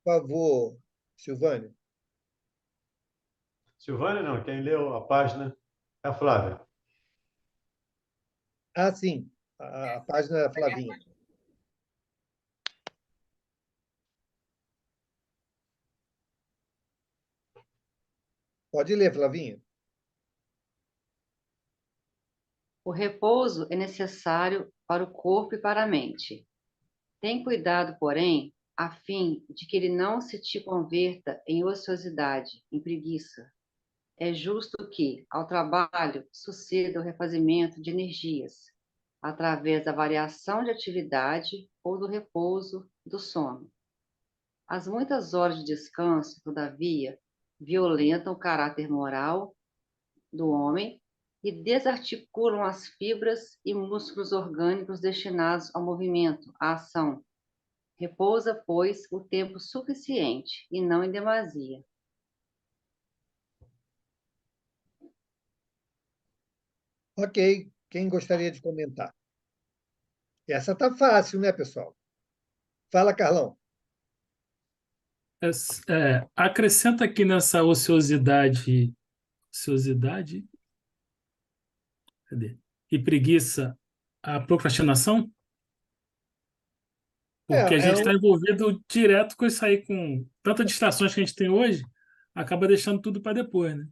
Por favor, Silvânia. Silvânia, não, quem leu a página é a Flávia. Ah, sim, a página da Flavinha. Pode ler, Flavinha. O repouso é necessário para o corpo e para a mente. Tem cuidado, porém, a fim de que ele não se te converta em ociosidade, em preguiça. É justo que, ao trabalho, suceda o refazimento de energias, através da variação de atividade ou do repouso, do sono. As muitas horas de descanso, todavia, violentam o caráter moral do homem e desarticulam as fibras e músculos orgânicos destinados ao movimento, à ação. Repousa, pois, o tempo suficiente e não em demasia. Ok, quem gostaria de comentar? Essa tá fácil, né, pessoal? Fala, Carlão. Acrescenta aqui nessa ociosidade, cadê? E preguiça, a procrastinação, É, porque a é gente está envolvido direto com isso aí, com tantas distrações que a gente tem hoje, acaba deixando tudo para depois, né?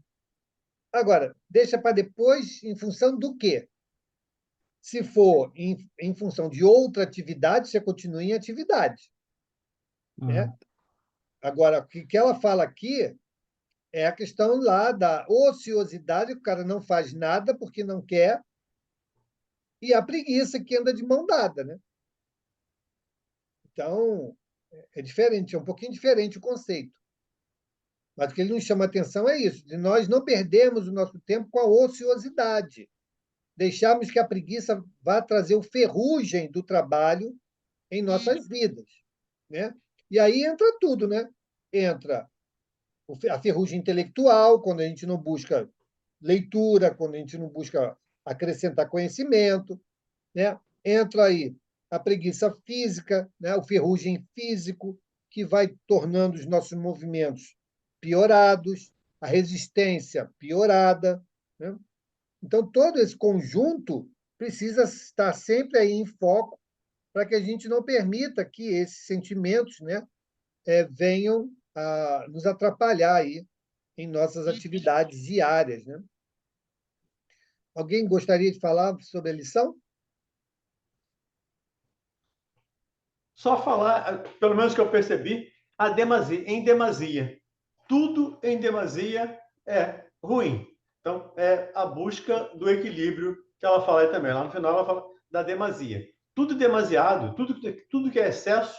Agora, deixa para depois em função do quê? Se for em função de outra atividade, você continua em atividade, né? Ah, Agora, o que ela fala aqui é a questão lá da ociosidade, o cara não faz nada porque não quer, e a preguiça que anda de mão dada, né? Então, é diferente, é um pouquinho diferente o conceito. Mas o que ele nos chama a atenção é isso, de nós não perdermos o nosso tempo com a ociosidade, deixarmos que a preguiça vá trazer o ferrugem do trabalho em nossas vidas, né? E aí entra tudo, né? Entra a ferrugem intelectual, quando a gente não busca leitura, quando a gente não busca acrescentar conhecimento, né? Entra aí a preguiça física, né? O ferrugem físico, que vai tornando os nossos movimentos piorados, a resistência piorada, né? Então, todo esse conjunto precisa estar sempre aí em foco para que a gente não permita que esses sentimentos, né, venham a nos atrapalhar aí em nossas atividades diárias, né? Alguém gostaria de falar sobre a lição? Só falar, pelo menos que eu percebi, em demasia. Tudo em demasia é ruim. Então, é a busca do equilíbrio que ela fala aí também. Lá no final, ela fala da demasia. Tudo demasiado, tudo que é excesso,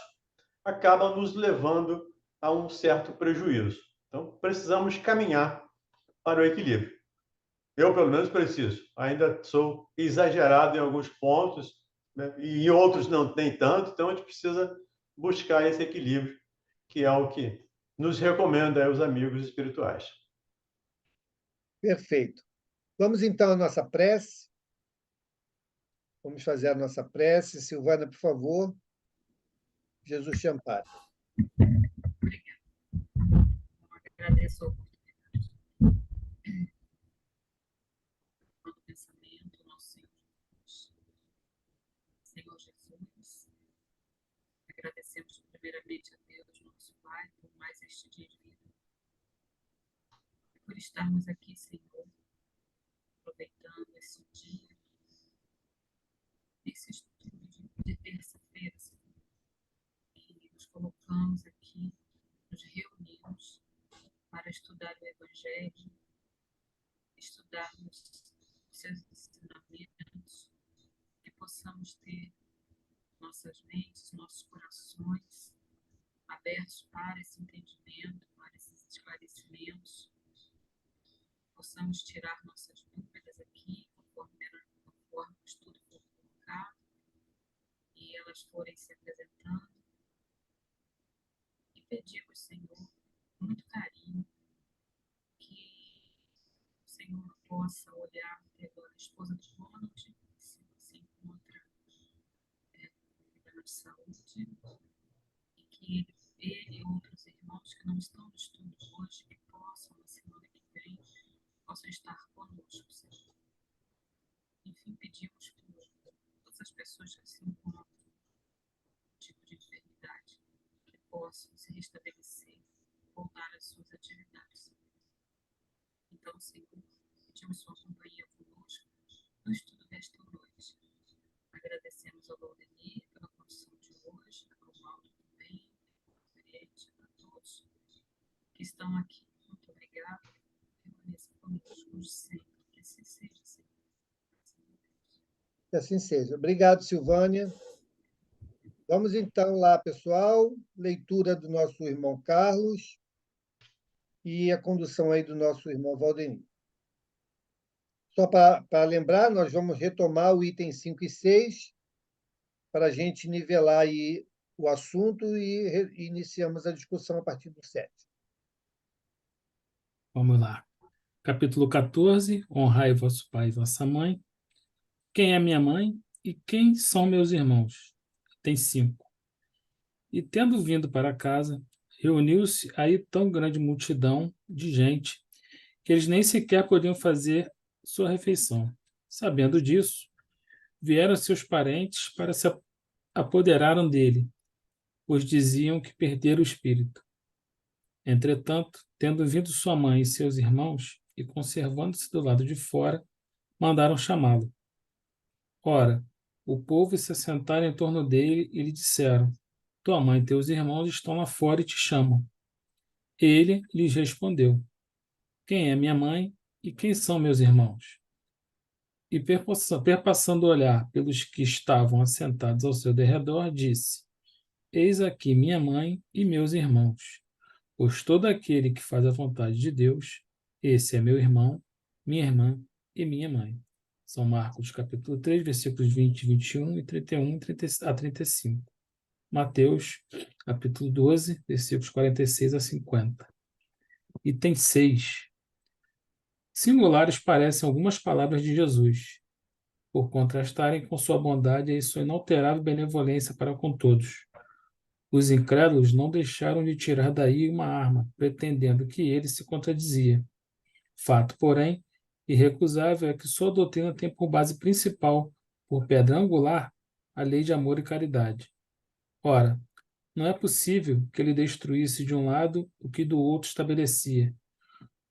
acaba nos levando a um certo prejuízo. Então, precisamos caminhar para o equilíbrio. Eu, pelo menos, preciso. Ainda sou exagerado em alguns pontos, né? E em outros não tem tanto, então a gente precisa buscar esse equilíbrio, que é o que nos recomenda os amigos espirituais. Perfeito. Vamos então à nossa prece. Vamos fazer a nossa prece. Silvana, por favor. Jesus te ampare. Agradeço a oportunidade do pensamento, nosso Senhor Jesus. Agradecemos primeiramente a Deus, nosso Pai, por mais este dia de vida, e por estarmos aqui, Senhor, aproveitando esse dia, esse estudo de terça-feira, Senhor, e nos colocamos aqui, nos reunimos para estudar o Evangelho, estudarmos os seus ensinamentos, que possamos ter nossas mentes, nossos corações abertos para esse entendimento, para esses esclarecimentos, possamos tirar nossas dúvidas aqui, conforme o estudo for colocado, e elas forem se apresentando, e pedimos, Senhor, com muito carinho, que o Senhor possa olhar pela esposa do Ronald, se encontra com problemas de saúde, e que ele e outros irmãos que não estão no estudo hoje, que possam, na semana que vem, possam estar conosco, Senhor. Enfim, pedimos por todas as pessoas que se encontram com tipo de enfermidade, que possam se restabelecer, voltar às suas atividades. Então, Senhor, pedimos sua companhia conosco no estudo desta noite. Agradecemos ao Valdemir pela condição de hoje, ao Mauro também, ao Fred, a todos que estão aqui. Muito obrigada. Permaneça conosco sempre. Que assim seja, Senhor. Que assim seja. Obrigado, Silvânia. Vamos então lá, pessoal. Leitura do nosso irmão Carlos e a condução aí do nosso irmão Valdemir. Só para lembrar, nós vamos retomar o item 5 e 6 para a gente nivelar aí o assunto e iniciamos a discussão a partir do 7. Vamos lá. Capítulo 14. Honrai vosso pai e vossa mãe. Quem é minha mãe e quem são meus irmãos? Tem 5. E tendo vindo para casa, reuniu-se aí tão grande multidão de gente que eles nem sequer podiam fazer sua refeição. Sabendo disso, vieram seus parentes para se apoderaram dele, pois diziam que perdera o espírito. Entretanto, tendo vindo sua mãe e seus irmãos, e conservando-se do lado de fora, mandaram chamá-lo. Ora, o povo se assentaram em torno dele e lhe disseram: Tua mãe e teus irmãos estão lá fora e te chamam. Ele lhes respondeu: Quem é minha mãe e quem são meus irmãos? E perpassando o olhar pelos que estavam assentados ao seu derredor, disse: Eis aqui minha mãe e meus irmãos. Pois todo aquele que faz a vontade de Deus, esse é meu irmão, minha irmã e minha mãe. São Marcos, capítulo 3, versículos 20, 21 e 31 a 35. Mateus, capítulo 12, versículos 46 a 50. Item 6. Singulares parecem algumas palavras de Jesus, por contrastarem com sua bondade e sua inalterável benevolência para com todos. Os incrédulos não deixaram de tirar daí uma arma, pretendendo que ele se contradizia. Fato, porém, irrecusável é que sua doutrina tem por base principal, por pedra angular, a lei de amor e caridade. Ora, não é possível que ele destruísse de um lado o que do outro estabelecia.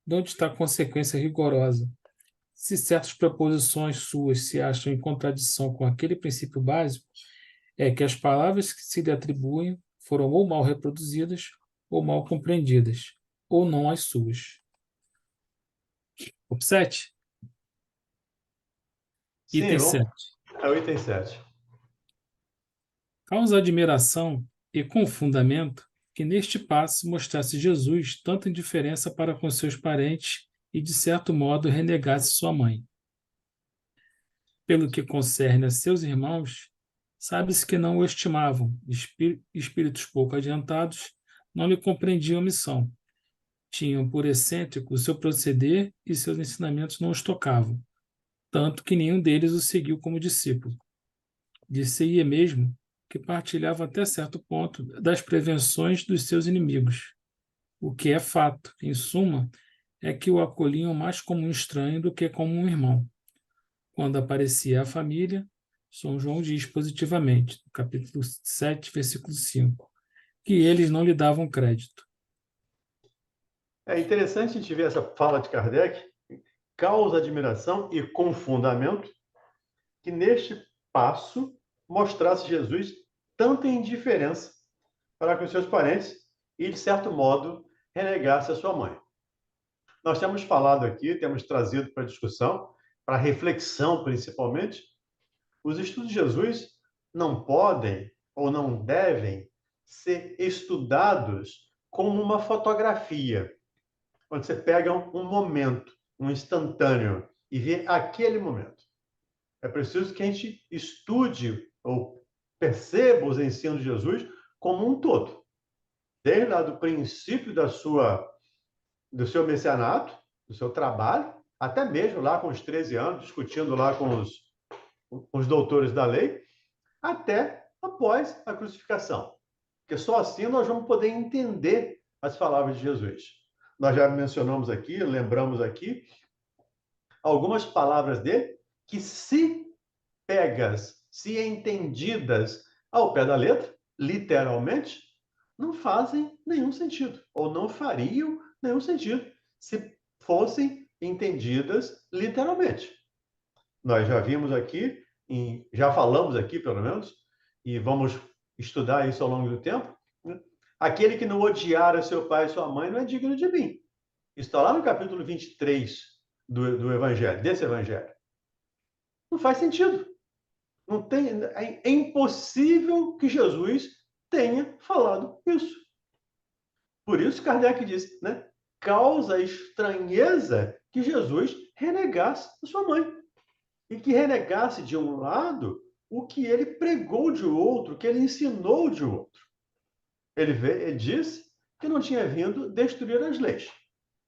De onde está a consequência rigorosa? Se certas proposições suas se acham em contradição com aquele princípio básico, é que as palavras que se lhe atribuem foram ou mal reproduzidas, ou mal compreendidas, ou não as suas. O 7. Sim, Item 7. É o item 7. Causa admiração e com fundamento que neste passo mostrasse Jesus tanta indiferença para com seus parentes e, de certo modo, renegasse sua mãe. Pelo que concerne a seus irmãos, sabe-se que não o estimavam, espíritos pouco adiantados, não lhe compreendiam a missão. Tinham por excêntrico o seu proceder e seus ensinamentos não os tocavam, tanto que nenhum deles o seguiu como discípulo. Disse-ia mesmo que partilhava até certo ponto das prevenções dos seus inimigos. O que é fato, em suma, é que o acolhiam mais como um estranho do que como um irmão. Quando aparecia a família, São João diz positivamente, no capítulo 7, versículo 5, que eles não lhe davam crédito. É interessante a gente ver essa fala de Kardec, causa admiração e com fundamento, que neste passo mostrasse Jesus tanta indiferença para com seus parentes e, de certo modo, renegasse a sua mãe. Nós temos falado aqui, temos trazido para discussão, para reflexão principalmente, os estudos de Jesus não podem ou não devem ser estudados como uma fotografia, onde você pega um momento, um instantâneo, e vê aquele momento. É preciso que a gente estude ou perceba os ensinos de Jesus como um todo. Desde lá do princípio do seu messianato, do seu trabalho, até mesmo lá com os 13 anos, discutindo lá com os doutores da lei, até após a crucificação. porque só assim nós vamos poder entender as palavras de Jesus. Nós já mencionamos aqui, lembramos aqui, algumas palavras dele que, se pegas, se entendidas ao pé da letra, literalmente, não fazem nenhum sentido, ou não fariam nenhum sentido se fossem entendidas literalmente. Nós já vimos aqui, já falamos aqui, pelo menos, e vamos estudar isso ao longo do tempo, né? Aquele que não odiar a seu pai e sua mãe não é digno de mim. Isso está lá no capítulo 23 do Evangelho, desse Evangelho. Não faz sentido. Não tem, é impossível que Jesus tenha falado isso. Por isso, Kardec diz, né? Causa estranheza que Jesus renegasse a sua mãe. E que renegasse de um lado o que ele pregou de outro, o que ele ensinou de outro. Ele disse que não tinha vindo destruir as leis.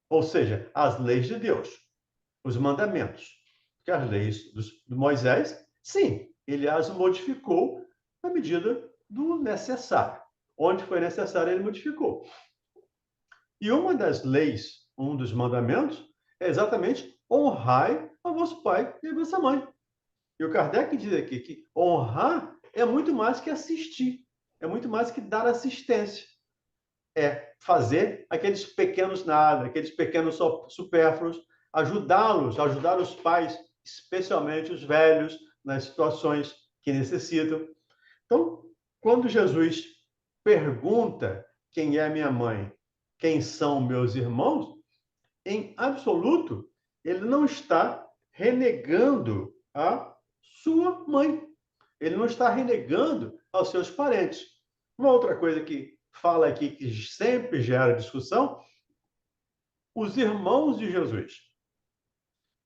Ou seja, as leis de Deus, os mandamentos. Que as leis de Moisés, sim, ele as modificou na medida do necessário. Onde foi necessário, ele modificou. E uma das leis, um dos mandamentos, é exatamente honrai a vosso pai e a vossa mãe. E o Kardec diz aqui que honrar é muito mais que assistir, é muito mais que dar assistência. É fazer aqueles pequenos nada, aqueles pequenos supérfluos, ajudá-los, ajudar os pais, especialmente os velhos, nas situações que necessitam. Então, quando Jesus pergunta quem é minha mãe, quem são meus irmãos, em absoluto, ele não está renegando a sua mãe. Ele não está renegando aos seus parentes. Uma outra coisa que fala aqui, que sempre gera discussão, os irmãos de Jesus.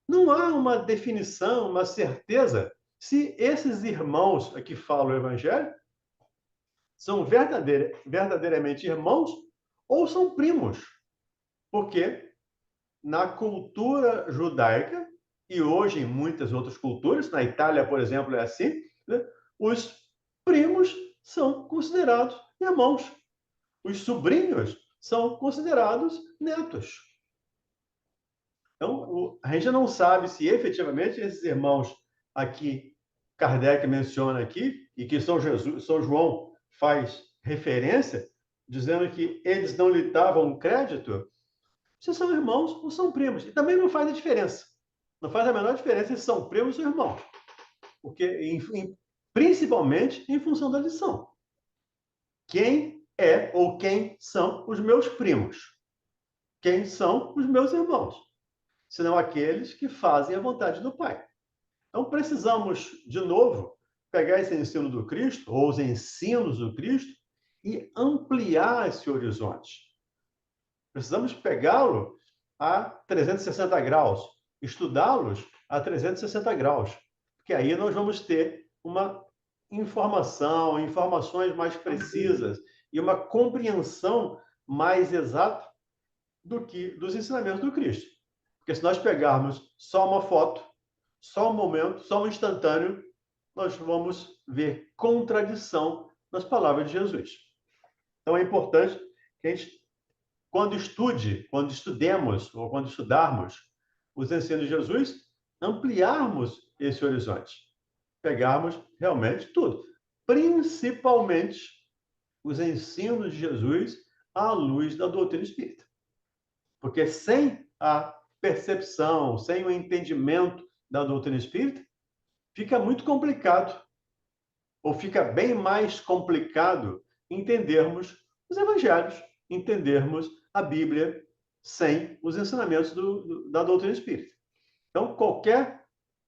Não há uma definição, uma certeza se esses irmãos a que fala o Evangelho são verdadeiramente irmãos ou são primos. Porque na cultura judaica, e hoje em muitas outras culturas, na Itália, por exemplo, é assim, né? Os primos são considerados irmãos. Os sobrinhos são considerados netos. Então, a gente não sabe se efetivamente esses irmãos aqui, Kardec menciona aqui, e que São João faz referência, dizendo que eles não lhe davam crédito, se são irmãos ou são primos. E também não faz a diferença. Não faz a menor diferença se são primos ou irmãos. Porque, principalmente em função da lição. Quem é ou quem são os meus primos? Quem são os meus irmãos? Senão aqueles que fazem a vontade do Pai. Então, precisamos, de novo, pegar esse ensino do Cristo, ou os ensinos do Cristo, e ampliar esse horizonte. Precisamos pegá-lo a 360 graus, estudá-los a 360 graus, porque aí nós vamos ter uma informações mais precisas e uma compreensão mais exata dos ensinamentos do Cristo. Porque se nós pegarmos só uma foto, só um momento, só um instantâneo, nós vamos ver contradição nas palavras de Jesus. Então é importante que a gente, quando estudemos ou quando estudarmos os ensinos de Jesus, ampliarmos esse horizonte. Pegarmos realmente tudo. Principalmente os ensinos de Jesus à luz da doutrina espírita. Porque sem a percepção, sem o entendimento da doutrina espírita, fica muito complicado, ou fica bem mais complicado entendermos os evangelhos, entendermos a Bíblia sem os ensinamentos da doutrina espírita. Então, qualquer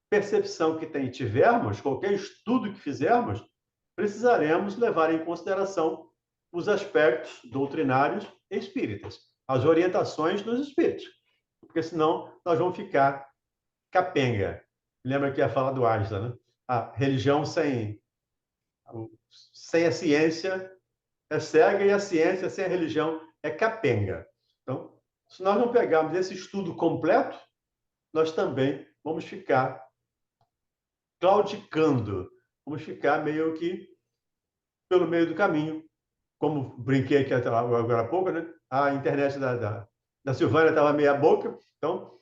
percepção que tivermos, qualquer estudo que fizermos, precisaremos levar em consideração os aspectos doutrinários espíritas, as orientações dos espíritos, porque senão nós vamos ficar capenga. Lembra que ia falar do Ásila, né? A religião sem a ciência é cega e a ciência sem a religião é capenga. Então, se nós não pegarmos esse estudo completo, nós também vamos ficar claudicando, vamos ficar meio que pelo meio do caminho, como brinquei aqui agora há pouco, né? A internet da Silvânia estava meia boca. Então,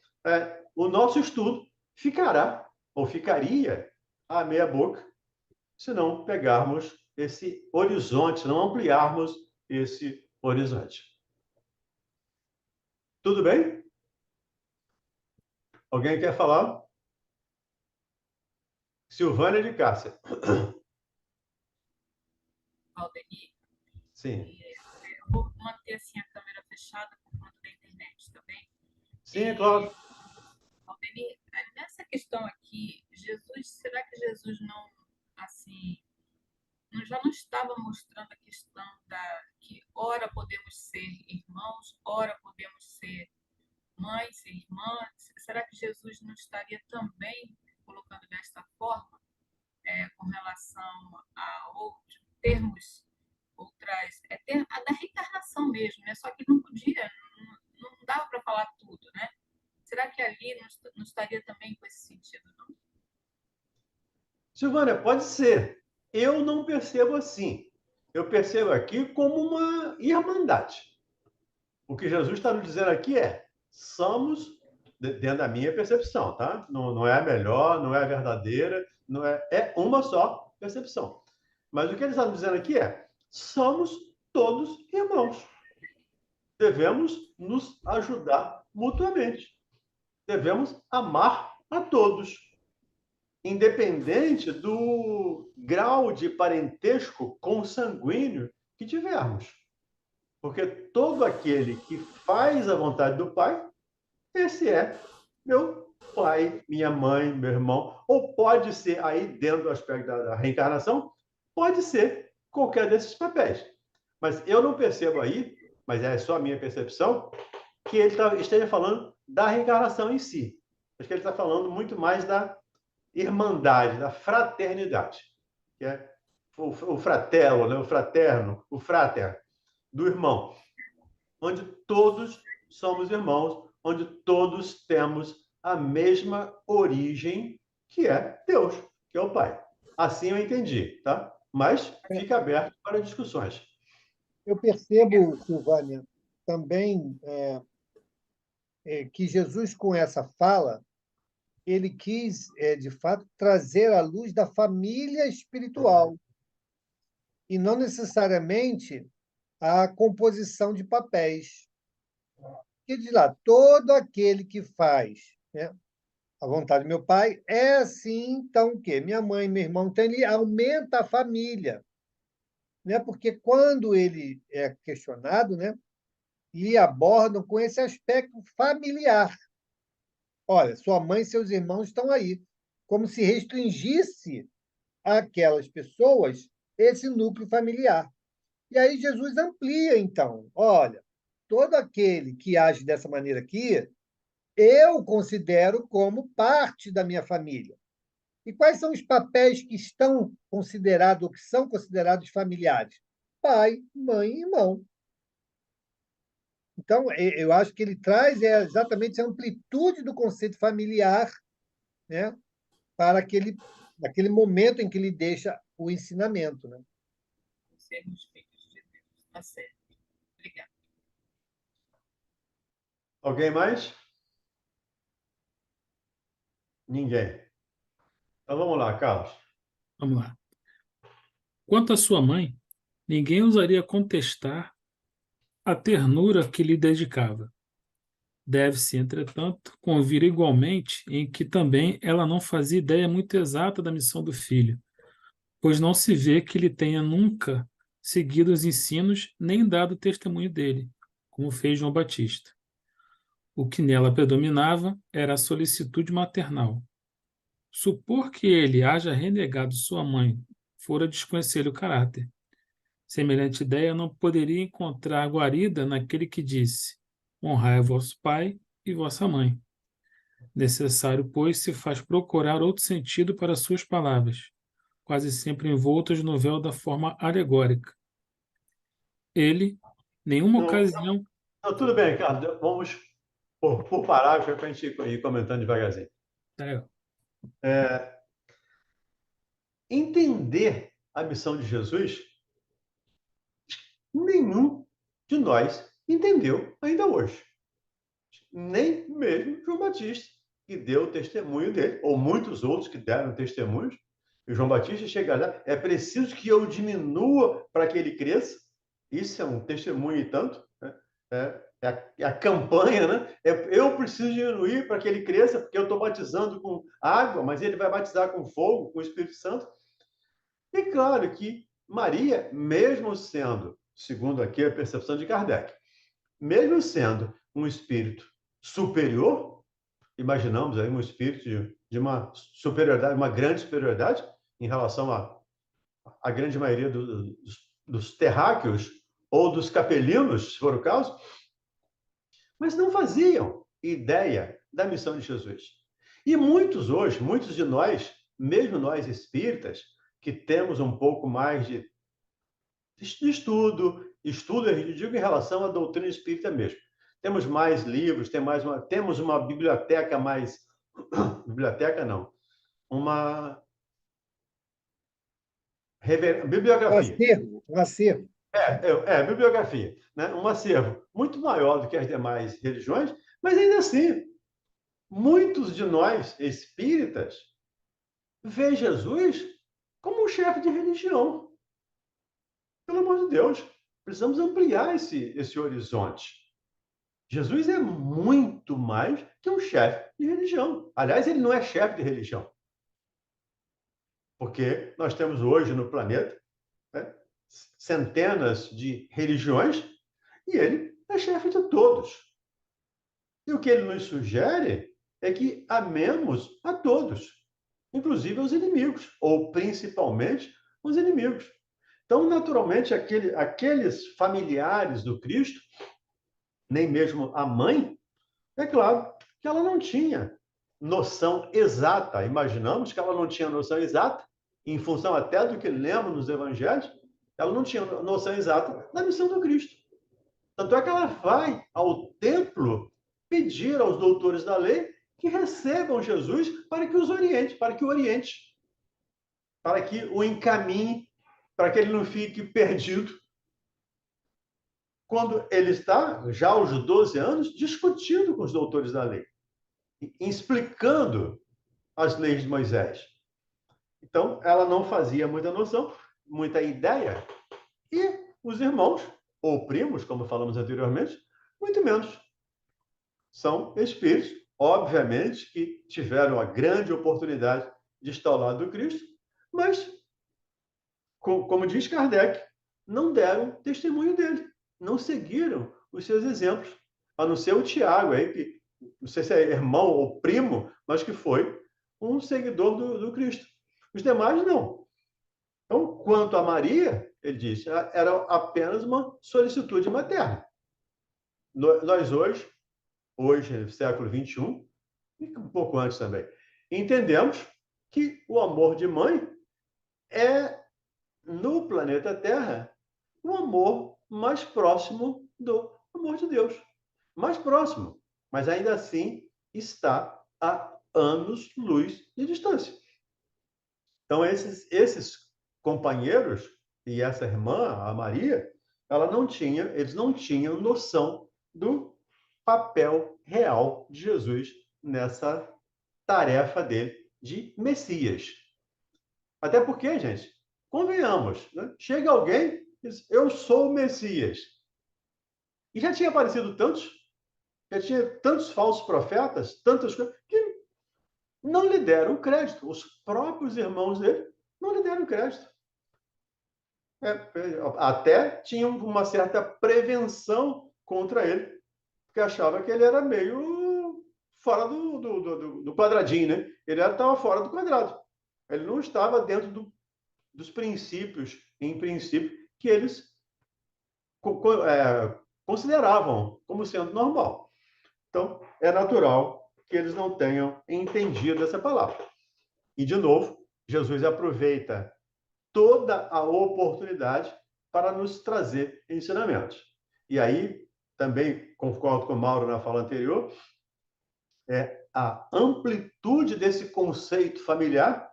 o nosso estudo ficará, ou ficaria, a meia boca, se não pegarmos esse horizonte, se não ampliarmos esse horizonte. Tudo bem? Alguém quer falar? Silvânia de Cássia. Valdemir, Sim. eu vou manter assim a câmera fechada por conta da internet, tá bem? Sim, é claro. Valdemir, nessa questão aqui, será que Jesus não, assim, já não estava mostrando a questão que ora podemos ser irmãos, ora podemos ser mães e irmãs? Será que Jesus não estaria também colocando desta forma, com relação a outros termos, a da reencarnação mesmo, né? Só que não podia, não dava para falar tudo, né? Será que ali não estaria também com esse sentido, não? Silvânia, pode ser. Eu não percebo assim. Eu percebo aqui como uma irmandade. O que Jesus está nos dizendo aqui somos, dentro da minha percepção, tá? Não é a melhor, não é a verdadeira, não é uma só percepção. Mas o que ele está nos dizendo aqui somos todos irmãos. Devemos nos ajudar mutuamente. Devemos amar a todos, independente do grau de parentesco consanguíneo que tivermos. Porque todo aquele que faz a vontade do Pai, esse é meu pai, minha mãe, meu irmão. Ou pode ser, aí dentro do aspecto da reencarnação, pode ser qualquer desses papéis. Mas eu não percebo aí, mas é só a minha percepção, que ele esteja falando da reencarnação em si. Acho que ele está falando muito mais da irmandade, da fraternidade, que é o fratello, né? O fraterno, o frater, do irmão, onde todos somos irmãos, onde todos temos a mesma origem, que é Deus, que é o Pai. Assim eu entendi, tá? Mas fica aberto para discussões. Eu percebo, Silvânia, também que Jesus, com essa fala, ele quis, de fato, trazer a luz da família espiritual, e não necessariamente a composição de papéis. Que diz lá, todo aquele que faz, né, a vontade do meu pai é assim, então o quê? Minha mãe, meu irmão, então ele aumenta a família, né? Porque quando ele é questionado, né, e abordam com esse aspecto familiar. Olha, sua mãe e seus irmãos estão aí, como se restringisse àquelas pessoas esse núcleo familiar. E aí Jesus amplia, então, olha, todo aquele que age dessa maneira aqui, eu considero como parte da minha família. E quais são os papéis que estão considerados, ou que são considerados familiares? Pai, mãe e irmão. Então, eu acho que ele traz exatamente a amplitude do conceito familiar, né, para aquele momento em que ele deixa o ensinamento. Né? Sermos filhos de Deus. Tá certo. Obrigada. Alguém mais? Ninguém. Então vamos lá, Carlos. Vamos lá. Quanto à sua mãe, ninguém ousaria contestar a ternura que lhe dedicava. Deve-se, entretanto, convir igualmente em que também ela não fazia ideia muito exata da missão do filho, pois não se vê que ele tenha nunca seguido os ensinos nem dado testemunho dele, como fez João Batista. O que nela predominava era a solicitude maternal. Supor que ele haja renegado sua mãe fora desconhecer-lhe o caráter. Semelhante ideia não poderia encontrar guarida naquele que disse: honrai vosso pai e vossa mãe. Necessário, pois, se faz procurar outro sentido para suas palavras, quase sempre envoltas no véu da forma alegórica. Ele, nenhuma Não, ocasião. não, tudo bem, Carlos. Vamos por parágrafo para a gente ir comentando devagarzinho. Entender a missão de Jesus nenhum de nós entendeu ainda hoje. Nem mesmo João Batista, que deu o testemunho dele, ou muitos outros que deram testemunhos. E João Batista chega lá, é preciso que eu diminua para que ele cresça. Isso é um testemunho e tanto, né? É a campanha, né? Eu preciso diminuir para que ele cresça, porque eu estou batizando com água, mas ele vai batizar com fogo, com o Espírito Santo. E claro que Maria, mesmo sendo, segundo aqui a percepção de Kardec, mesmo sendo um espírito superior, imaginamos aí um espírito de uma superioridade, uma grande superioridade em relação à grande maioria dos terráqueos ou dos capelinos, se for o caso, mas não faziam ideia da missão de Jesus. E muitos hoje, muitos de nós, mesmo nós espíritas, que temos um pouco mais de estudo, eu digo em relação à doutrina espírita mesmo. Temos mais livros, temos uma biblioteca mais... Biblioteca não. Uma bibliografia. Um acervo. Bibliografia. Né? Um acervo muito maior do que as demais religiões, mas ainda assim, muitos de nós, espíritas, vê Jesus como um chefe de religião. Pelo amor de Deus, precisamos ampliar esse horizonte. Jesus é muito mais que um chefe de religião. Aliás, ele não é chefe de religião. Porque nós temos hoje no planeta, né, centenas de religiões e ele é chefe de todos. E o que ele nos sugere é que amemos a todos, inclusive aos inimigos, ou principalmente os inimigos. Então, naturalmente, aqueles familiares do Cristo, nem mesmo a mãe, é claro que ela não tinha noção exata. Imaginamos que ela não tinha noção exata, em função até do que lemos nos evangelhos, ela não tinha noção exata da missão do Cristo. Tanto é que ela vai ao templo pedir aos doutores da lei que recebam Jesus para que os oriente, para que o encaminhe, para que ele não fique perdido. Quando ele está, já aos 12 anos, discutindo com os doutores da lei, explicando as leis de Moisés. Então, ela não fazia muita noção, muita ideia, e os irmãos, ou primos, como falamos anteriormente, muito menos. São espíritos, obviamente, que tiveram a grande oportunidade de estar ao lado do Cristo, mas, como diz Kardec, não deram testemunho dele, não seguiram os seus exemplos, a não ser o Tiago, aí, que não sei se é irmão ou primo, mas que foi um seguidor do Cristo. Os demais, não. Então, quanto a Maria, ele disse, era apenas uma solicitude materna. Nós hoje, no século XXI, e um pouco antes também, entendemos que o amor de mãe é, no planeta Terra, o amor mais próximo do amor de Deus. Mais próximo, mas ainda assim está a anos-luz de distância. Então, esses companheiros e essa irmã, a Maria, eles não tinham noção do papel real de Jesus nessa tarefa dele de Messias. Até porque, gente, convenhamos, né? Chega alguém e diz, eu sou o Messias. E já tinha aparecido já tinha tantos falsos profetas, tantas coisas, que não lhe deram crédito. Os próprios irmãos dele não lhe deram crédito. Até tinham uma certa prevenção contra ele, porque achava que ele era meio fora do quadradinho, né? Ele estava fora do quadrado. Ele não estava dentro dos princípios, em princípio, que eles consideravam como sendo normal. Então, é natural que eles não tenham entendido essa palavra. E, de novo, Jesus aproveita toda a oportunidade para nos trazer ensinamentos. E aí, também concordo com o Mauro na fala anterior, a amplitude desse conceito familiar,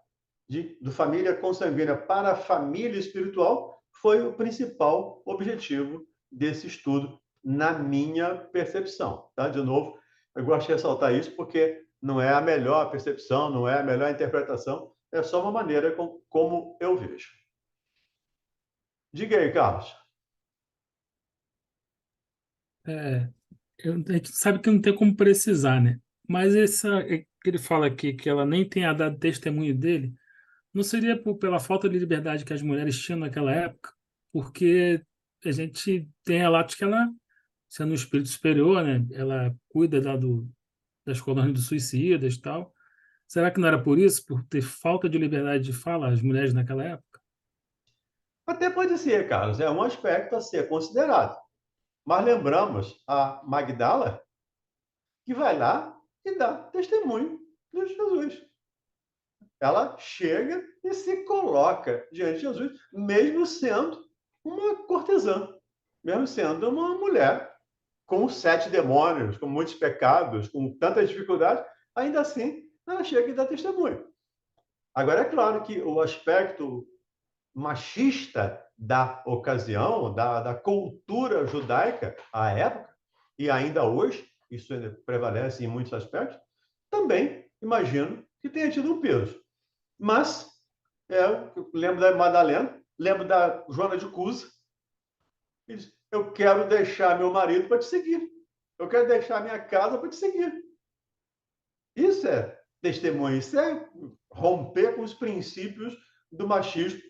do família consanguínea para a família espiritual, foi o principal objetivo desse estudo, na minha percepção. Tá? De novo, eu gosto de ressaltar isso porque não é a melhor percepção, não é a melhor interpretação, é só uma maneira como eu vejo. Diga aí, Carlos. É, a gente sabe que não tem como precisar, né? Mas que ele fala aqui que ela nem tenha dado testemunho dele, não seria pela falta de liberdade que as mulheres tinham naquela época? Porque a gente tem relatos que ela, sendo um espírito superior, né? Ela cuida das colônias de suicidas e tal. Será que não era por isso, por ter falta de liberdade de fala, as mulheres naquela época? Até pode ser, Carlos, é um aspecto a ser considerado. Mas lembramos a Magdala, que vai lá e dá testemunho de Jesus. Ela chega e se coloca diante de Jesus, mesmo sendo uma cortesã, mesmo sendo uma mulher com 7 demônios, com muitos pecados, com tanta dificuldade, ainda assim ela chega e dá testemunho. Agora, é claro que o aspecto machista da ocasião, da cultura judaica à época, e ainda hoje, isso ainda prevalece em muitos aspectos, também imagino que tenha tido um peso. Mas eu lembro da Madalena, lembro da Joana de Cusa, que diz, eu quero deixar meu marido para te seguir. Eu quero deixar minha casa para te seguir. Isso é testemunho, isso é romper com os princípios do machismo.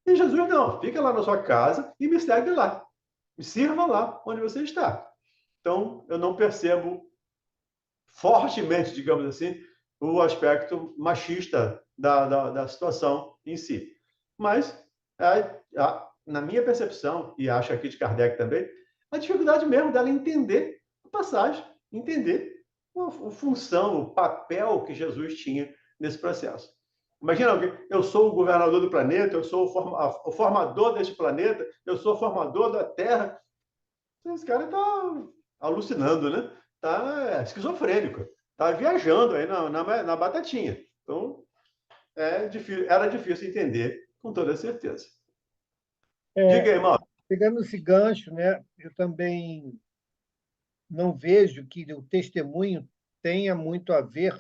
E Jesus, não, fica lá na sua casa e me segue lá. Me sirva lá onde você está. Então, eu não percebo fortemente, digamos assim, o aspecto machista da situação em si. Mas, na minha percepção, e acho aqui de Kardec também, a dificuldade mesmo dela entender a passagem, entender a função, o papel que Jesus tinha nesse processo. Imagina alguém, eu sou o governador do planeta, eu sou o formador deste planeta, eu sou o formador da Terra. Esse cara está alucinando, né? Está esquizofrênico, está viajando aí na batatinha. Então, era difícil entender, com toda certeza. É, Diga aí, Mauro. pegando esse gancho, né, eu também não vejo que o testemunho tenha muito a ver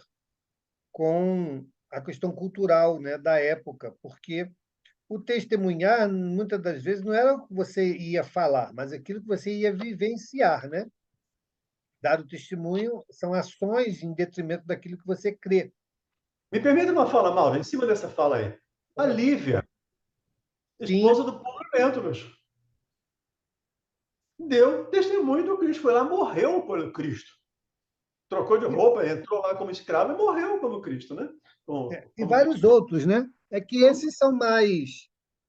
com a questão cultural, né, da época, porque o testemunhar, muitas das vezes, não era o que você ia falar, mas aquilo que você ia vivenciar, né? Dar o testemunho são ações em detrimento daquilo que você crê. Me permita uma fala, Mauro, em cima dessa fala aí. A Lívia, Tinha, esposa do Paulo Lentulus, deu testemunho do Cristo. Foi lá, morreu por Cristo. Trocou de roupa, entrou lá como escravo e morreu como Cristo, né? e Como vários Cristo. outros, né? É que esses são mais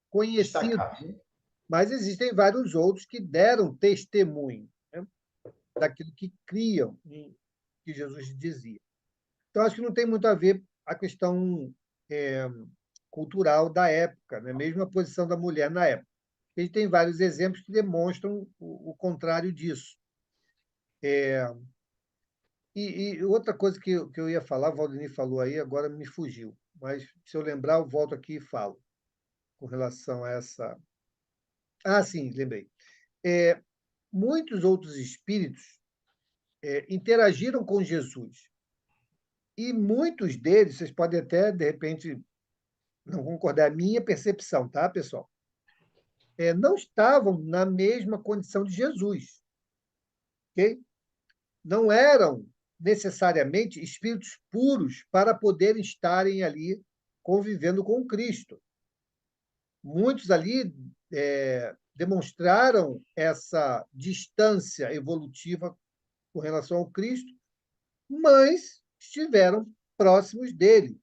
conhecidos, Destacado. mas existem vários outros que deram testemunho, né, daquilo que criam, que Jesus dizia. Então, acho que não tem muito a ver a questão é, cultural da época, né? Mesmo a posição da mulher na época. A gente tem vários exemplos que demonstram o contrário disso. E outra coisa que eu ia falar, o Valdemir falou aí, agora me fugiu. Mas se eu lembrar, eu volto aqui e falo com relação a essa. Ah, sim, lembrei. É, muitos outros espíritos interagiram com Jesus. E muitos deles, vocês podem até, de repente, não concordar, é a minha percepção, tá, pessoal? Não estavam na mesma condição de Jesus, ok? Não eram necessariamente espíritos puros para poderem estarem ali convivendo com Cristo. Muitos ali demonstraram essa distância evolutiva com relação ao Cristo, mas estiveram próximos dele,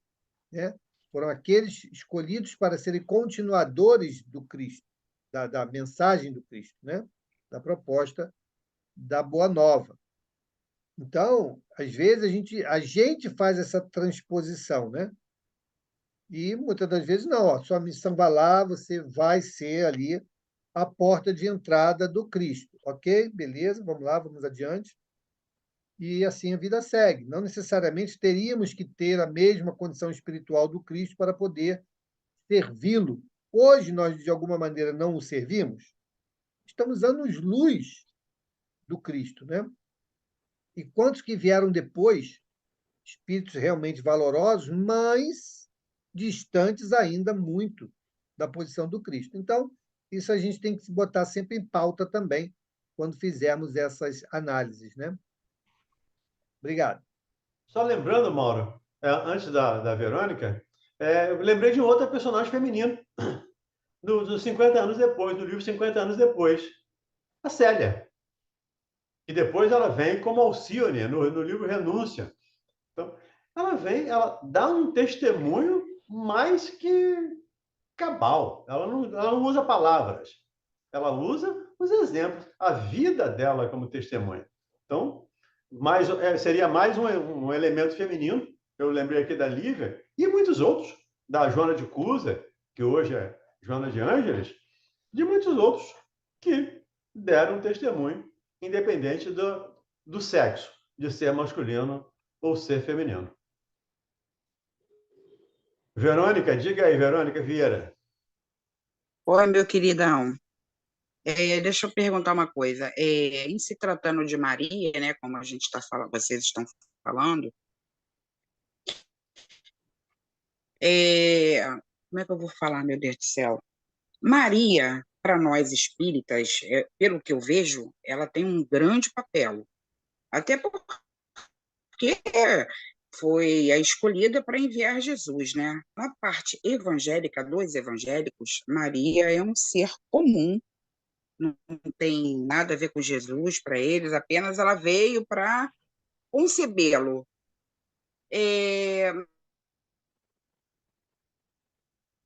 né? Foram aqueles escolhidos para serem continuadores do Cristo, da mensagem do Cristo, né? Da proposta da Boa Nova. Então, às vezes, a gente faz essa transposição, né? E muitas das vezes não. Ó, sua missão vai lá, você vai ser ali a porta de entrada do Cristo. Ok? Beleza, vamos lá, vamos adiante. E assim a vida segue. Não necessariamente teríamos que ter a mesma condição espiritual do Cristo para poder servi-lo. Hoje nós, de alguma maneira, não o servimos? estamos anos-luz do Cristo, né? E quantos que vieram depois, espíritos realmente valorosos, mas distantes ainda muito da posição do Cristo. Então, isso a gente tem que se botar sempre em pauta também, quando fizermos essas análises, né? Obrigado. Só lembrando, Mauro, antes da Verônica, eu lembrei de outra personagem feminina, dos 50 anos depois, do livro 50 anos depois, a Célia. E depois ela vem como Alcíone, no livro Renúncia. Então, ela dá um testemunho mais que cabal. Ela não usa palavras, ela usa os exemplos, a vida dela como testemunha. Então, seria mais um elemento feminino. Eu lembrei aqui da Lívia e muitos outros, da Joana de Cusa, que hoje é Joana de Ângeles, de muitos outros que deram testemunho, independente do sexo, de ser masculino ou ser feminino. Verônica, diga aí, Verônica Vieira. Oi, meu queridão. Deixa eu perguntar uma coisa. Em se tratando de Maria, né, como a gente está falando, vocês estão falando, como é que eu vou falar, meu Deus do céu? Maria, para nós espíritas, pelo que eu vejo, ela tem um grande papel. Até porque foi a escolhida para enviar Jesus, né? Na parte evangélica dos evangélicos, Maria é um ser comum, não tem nada a ver com Jesus para eles, apenas ela veio para concebê-lo.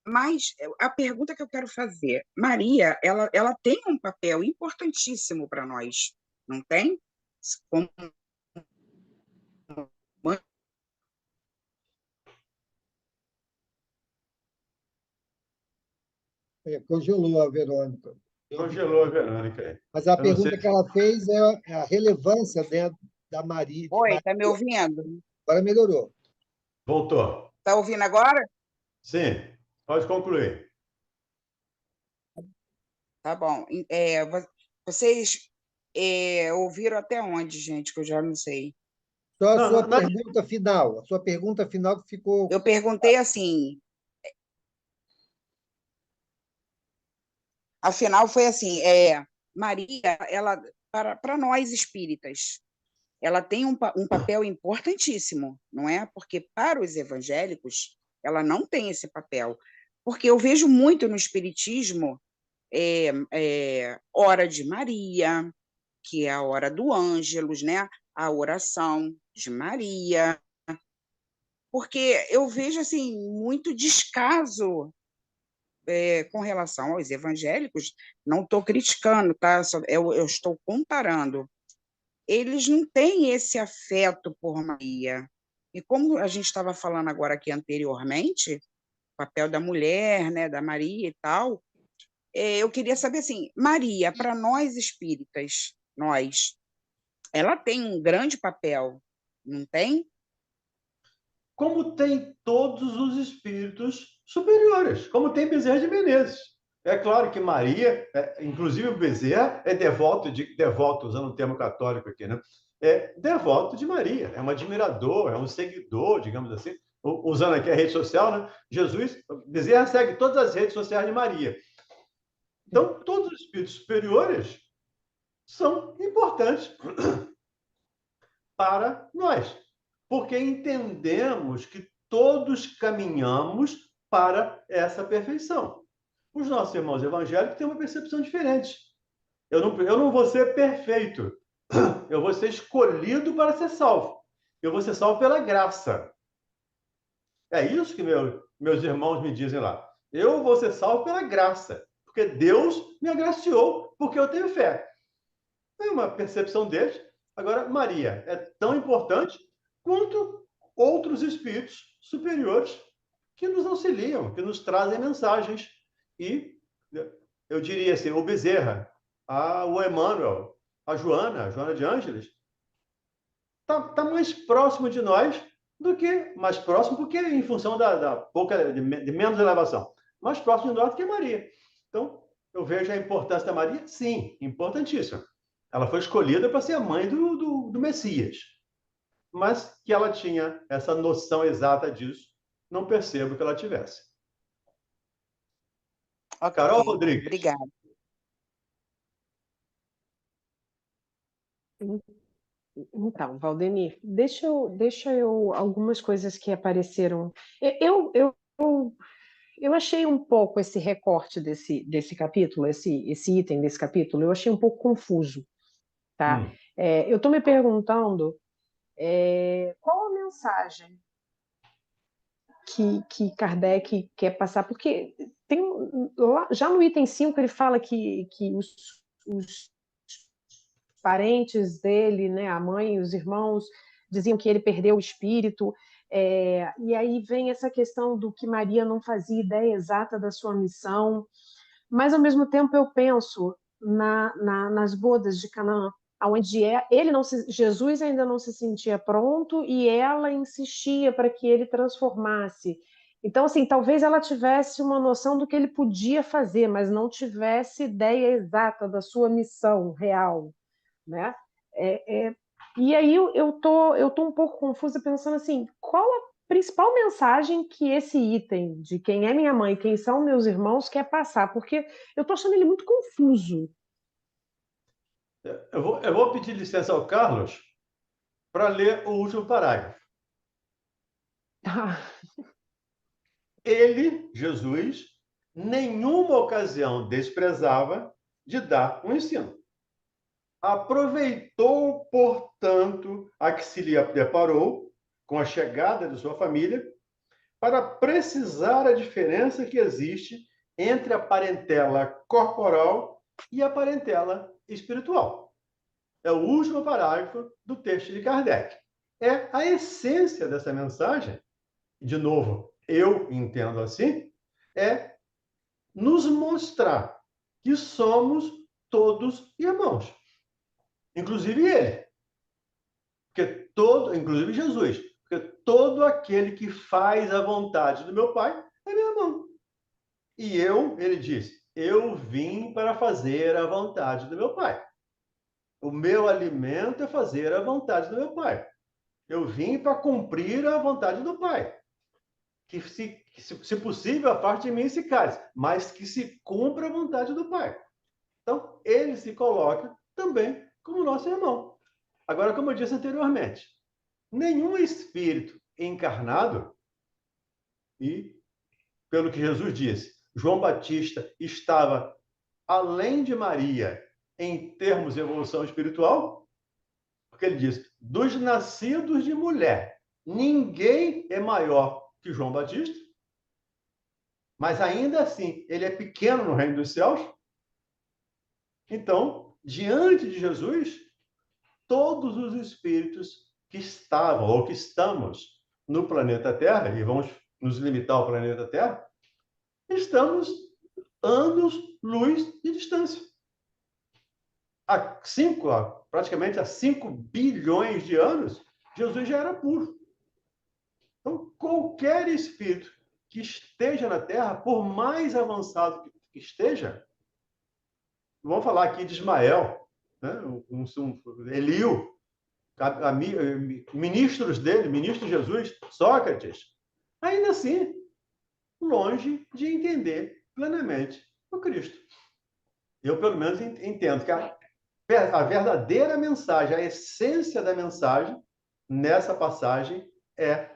Mas a pergunta que eu quero fazer, Maria, ela tem um papel importantíssimo para nós, não tem? Como mãe. Congelou a Verônica. Congelou a Verônica. Mas a Eu não sei pergunta que ela fez é a relevância, né, da Maria. Oi, está me ouvindo? Agora melhorou. Voltou. Está ouvindo agora? Sim, pode concluir. Tá bom. Vocês ouviram até onde, gente, que eu já não sei. Só a sua pergunta final. A sua pergunta final que ficou. Eu perguntei assim. Afinal, foi assim: Maria, ela, para nós espíritas, ela tem um papel importantíssimo, não é? Porque para os evangélicos, ela não tem esse papel. Porque eu vejo muito no espiritismo hora de Maria, que é a hora do Ângelus, né? A oração de Maria, porque eu vejo assim muito descaso com relação aos evangélicos. Não estou criticando, tá? Eu estou comparando. Eles não têm esse afeto por Maria. E como a gente estava falando agora aqui anteriormente, o papel da mulher, né, da Maria e tal, eu queria saber assim, Maria, para nós espíritas, ela tem um grande papel, não tem? Como tem todos os espíritos superiores, como tem Bezerra de Menezes. É claro que Maria, inclusive o Bezerra, é devoto, usando o termo católico aqui, né? É devoto de Maria, é um admirador, é um seguidor, digamos assim, usando aqui a rede social, né? Bezerra segue todas as redes sociais de Maria. Então, todos os espíritos superiores são importantes para nós, porque entendemos que todos caminhamos para essa perfeição. Os nossos irmãos evangélicos têm uma percepção diferente. Eu não vou ser perfeito, eu vou ser escolhido para ser salvo. Eu vou ser salvo pela graça. É isso que meus irmãos me dizem lá. Eu vou ser salvo pela graça, porque Deus me agraciou, porque eu tenho fé. É uma percepção deles. Agora, Maria é tão importante quanto outros espíritos superiores que nos auxiliam, que nos trazem mensagens. E eu diria assim, o Bezerra, o Emmanuel, a Joana de Ângeles, tá mais próximo de nós do que mais próximo, porque em função da pouca de menos elevação, mais próximo de nós do que Maria. Então, eu vejo a importância da Maria, sim, importantíssima. Ela foi escolhida para ser a mãe do Messias. Mas que ela tinha essa noção exata disso, não percebo que ela tivesse. Ok, Carol Rodrigues. obrigada. Então, Valdemir, deixa eu algumas coisas que apareceram. Eu achei um pouco esse recorte desse capítulo, esse item desse capítulo, eu achei um pouco confuso, tá? Eu estou me perguntando qual a mensagem que Kardec quer passar, porque já no item 5 ele fala que os parentes dele, né, a mãe e os irmãos, diziam que ele perdeu o espírito, e aí vem essa questão do que Maria não fazia ideia exata da sua missão, mas ao mesmo tempo eu penso nas bodas de Canaã, onde Jesus ainda não se sentia pronto e ela insistia para que ele transformasse. Então, assim, talvez ela tivesse uma noção do que ele podia fazer, mas não tivesse ideia exata da sua missão real, né? E aí eu tô um pouco confusa pensando assim, qual a principal mensagem que esse item de quem é minha mãe, quem são meus irmãos quer passar? Porque eu estou achando ele muito confuso. Eu vou pedir licença ao Carlos para ler o último parágrafo. Ele, Jesus, nenhuma ocasião desprezava de dar um ensino. Aproveitou, portanto, a que se lhe deparou com a chegada de sua família para precisar a diferença que existe entre a parentela corporal e a parentela espiritual. É o último parágrafo do texto de Kardec. É a essência dessa mensagem, de novo, eu entendo assim, é nos mostrar que somos todos irmãos. Inclusive ele. Inclusive Jesus. Porque todo aquele que faz a vontade do meu Pai é meu irmão. E ele disse, eu vim para fazer a vontade do meu Pai. O meu alimento é fazer a vontade do meu Pai. Eu vim para cumprir a vontade do Pai. Que se possível, a parte de mim se cálice, mas que se cumpra a vontade do Pai. Então, ele se coloca também como nosso irmão. Agora, como eu disse anteriormente, nenhum espírito encarnado, e pelo que Jesus disse, João Batista estava além de Maria em termos de evolução espiritual, porque ele diz, dos nascidos de mulher, ninguém é maior que João Batista, mas ainda assim, ele é pequeno no reino dos céus. Então, diante de Jesus, todos os espíritos que estavam ou que estamos no planeta Terra, e vamos nos limitar ao planeta Terra, estamos anos-luz de distância. Praticamente há 5 bilhões de anos, Jesus já era puro. Então, qualquer espírito que esteja na Terra, por mais avançado que esteja, vamos falar aqui de Ismael, né? Eliu, ministros dele, ministro Jesus, Sócrates, ainda assim, longe de entender plenamente o Cristo. Eu, pelo menos, entendo que a verdadeira mensagem, a essência da mensagem, nessa passagem, é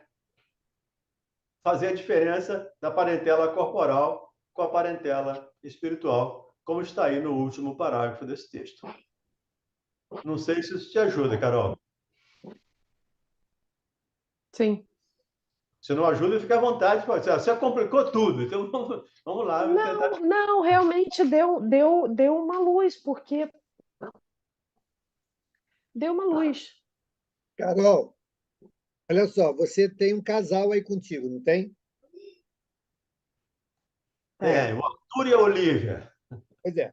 fazer a diferença da parentela corporal com a parentela espiritual, como está aí no último parágrafo desse texto. Não sei se isso te ajuda, Carol. Sim. Se não ajuda, fica à vontade. Você complicou tudo. Então, vamos lá. Não, realmente deu uma luz, porque deu uma luz. Carol, olha só, você tem um casal aí contigo, não tem? O Arthur e a Olivia. Pois é.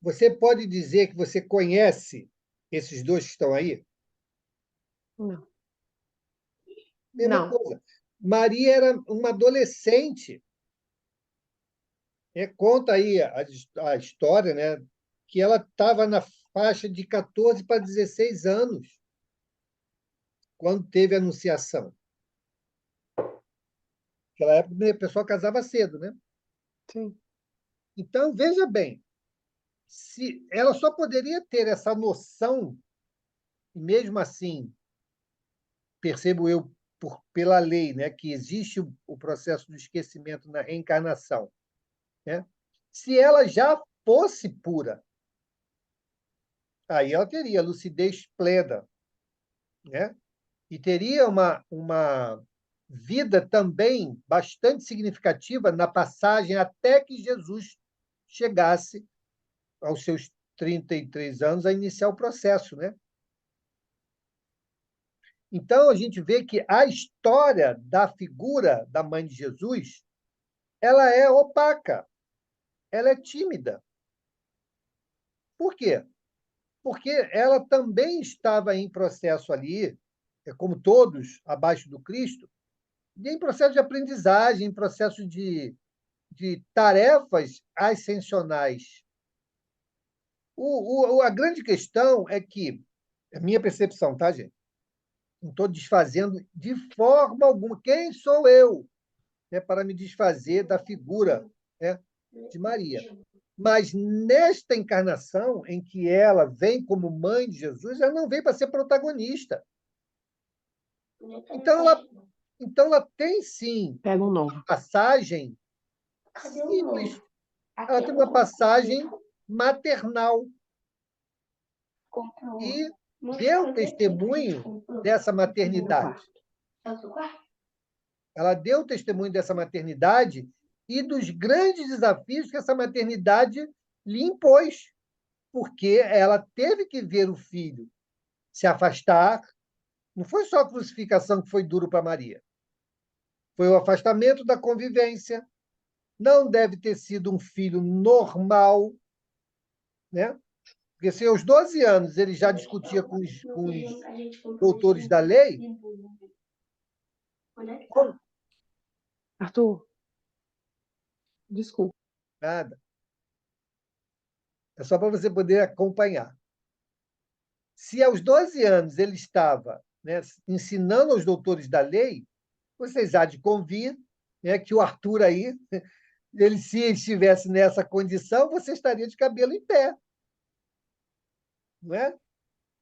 Você pode dizer que você conhece esses dois que estão aí? Não. Mesma Não. coisa. Maria era uma adolescente. Conta aí a história, né, que ela estava na faixa de 14 para 16 anos, quando teve a anunciação. Naquela época, a pessoa casava cedo, né? Sim. Então, veja bem, se ela só poderia ter essa noção, e mesmo assim, percebo eu, pela lei, né, que existe o processo do esquecimento na reencarnação, né? Se ela já fosse pura, aí ela teria lucidez plena, né? E teria uma vida também bastante significativa na passagem até que Jesus chegasse aos seus 33 anos a iniciar o processo, né? Então, a gente vê que a história da figura da mãe de Jesus, ela é opaca, ela é tímida. Por quê? Porque ela também estava em processo ali, como todos abaixo do Cristo, e em processo de aprendizagem, em processo de tarefas ascensionais. A grande questão é que, a minha percepção, tá, gente? Não estou desfazendo de forma alguma. Quem sou eu, né, para me desfazer da figura, né, de Maria? Mas nesta encarnação em que ela vem como mãe de Jesus, ela não vem para ser protagonista. Então ela tem sim Pega um uma novo. passagem simples. Ela tem uma passagem maternal e deu testemunho dessa maternidade. Ela deu testemunho dessa maternidade e dos grandes desafios que essa maternidade lhe impôs, porque ela teve que ver o filho se afastar. Não foi só a crucificação que foi duro para Maria. Foi o afastamento da convivência. Não deve ter sido um filho normal, né? Porque se aos 12 anos ele já discutia com os doutores da lei, Arthur, desculpa. nada. É só para você poder acompanhar. Se aos 12 anos ele estava, né, ensinando aos doutores da lei, vocês há de convir, né, que o Arthur aí, ele, se estivesse nessa condição, você estaria de cabelo em pé. Não é?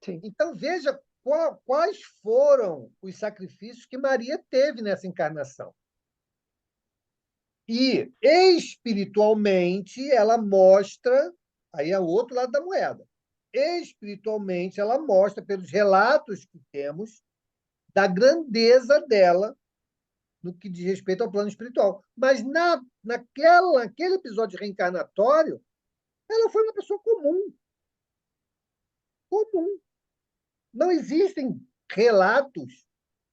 Sim. Então, veja quais foram os sacrifícios que Maria teve nessa encarnação. E, espiritualmente, ela mostra, aí é o outro lado da moeda, espiritualmente, ela mostra, pelos relatos que temos, da grandeza dela no que diz respeito ao plano espiritual. Mas, naquele episódio reencarnatório, ela foi uma pessoa comum. Comum. Não existem relatos,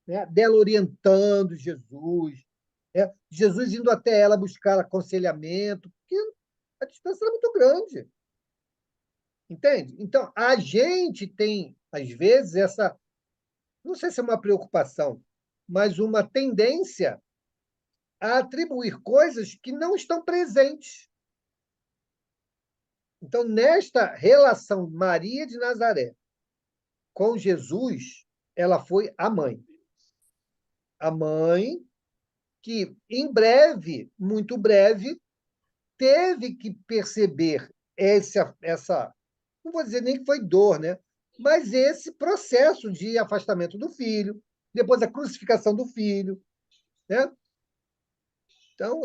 né, dela orientando Jesus, né, Jesus indo até ela buscar aconselhamento, porque a distância era muito grande. Entende? Então, a gente tem, às vezes, essa, não sei se é uma preocupação, mas uma tendência a atribuir coisas que não estão presentes. Então, nesta relação Maria de Nazaré com Jesus, ela foi a mãe. A mãe que, em breve, muito breve, teve que perceber essa, não vou dizer nem que foi dor, né? Mas esse processo de afastamento do filho, depois a crucificação do filho, né? Então,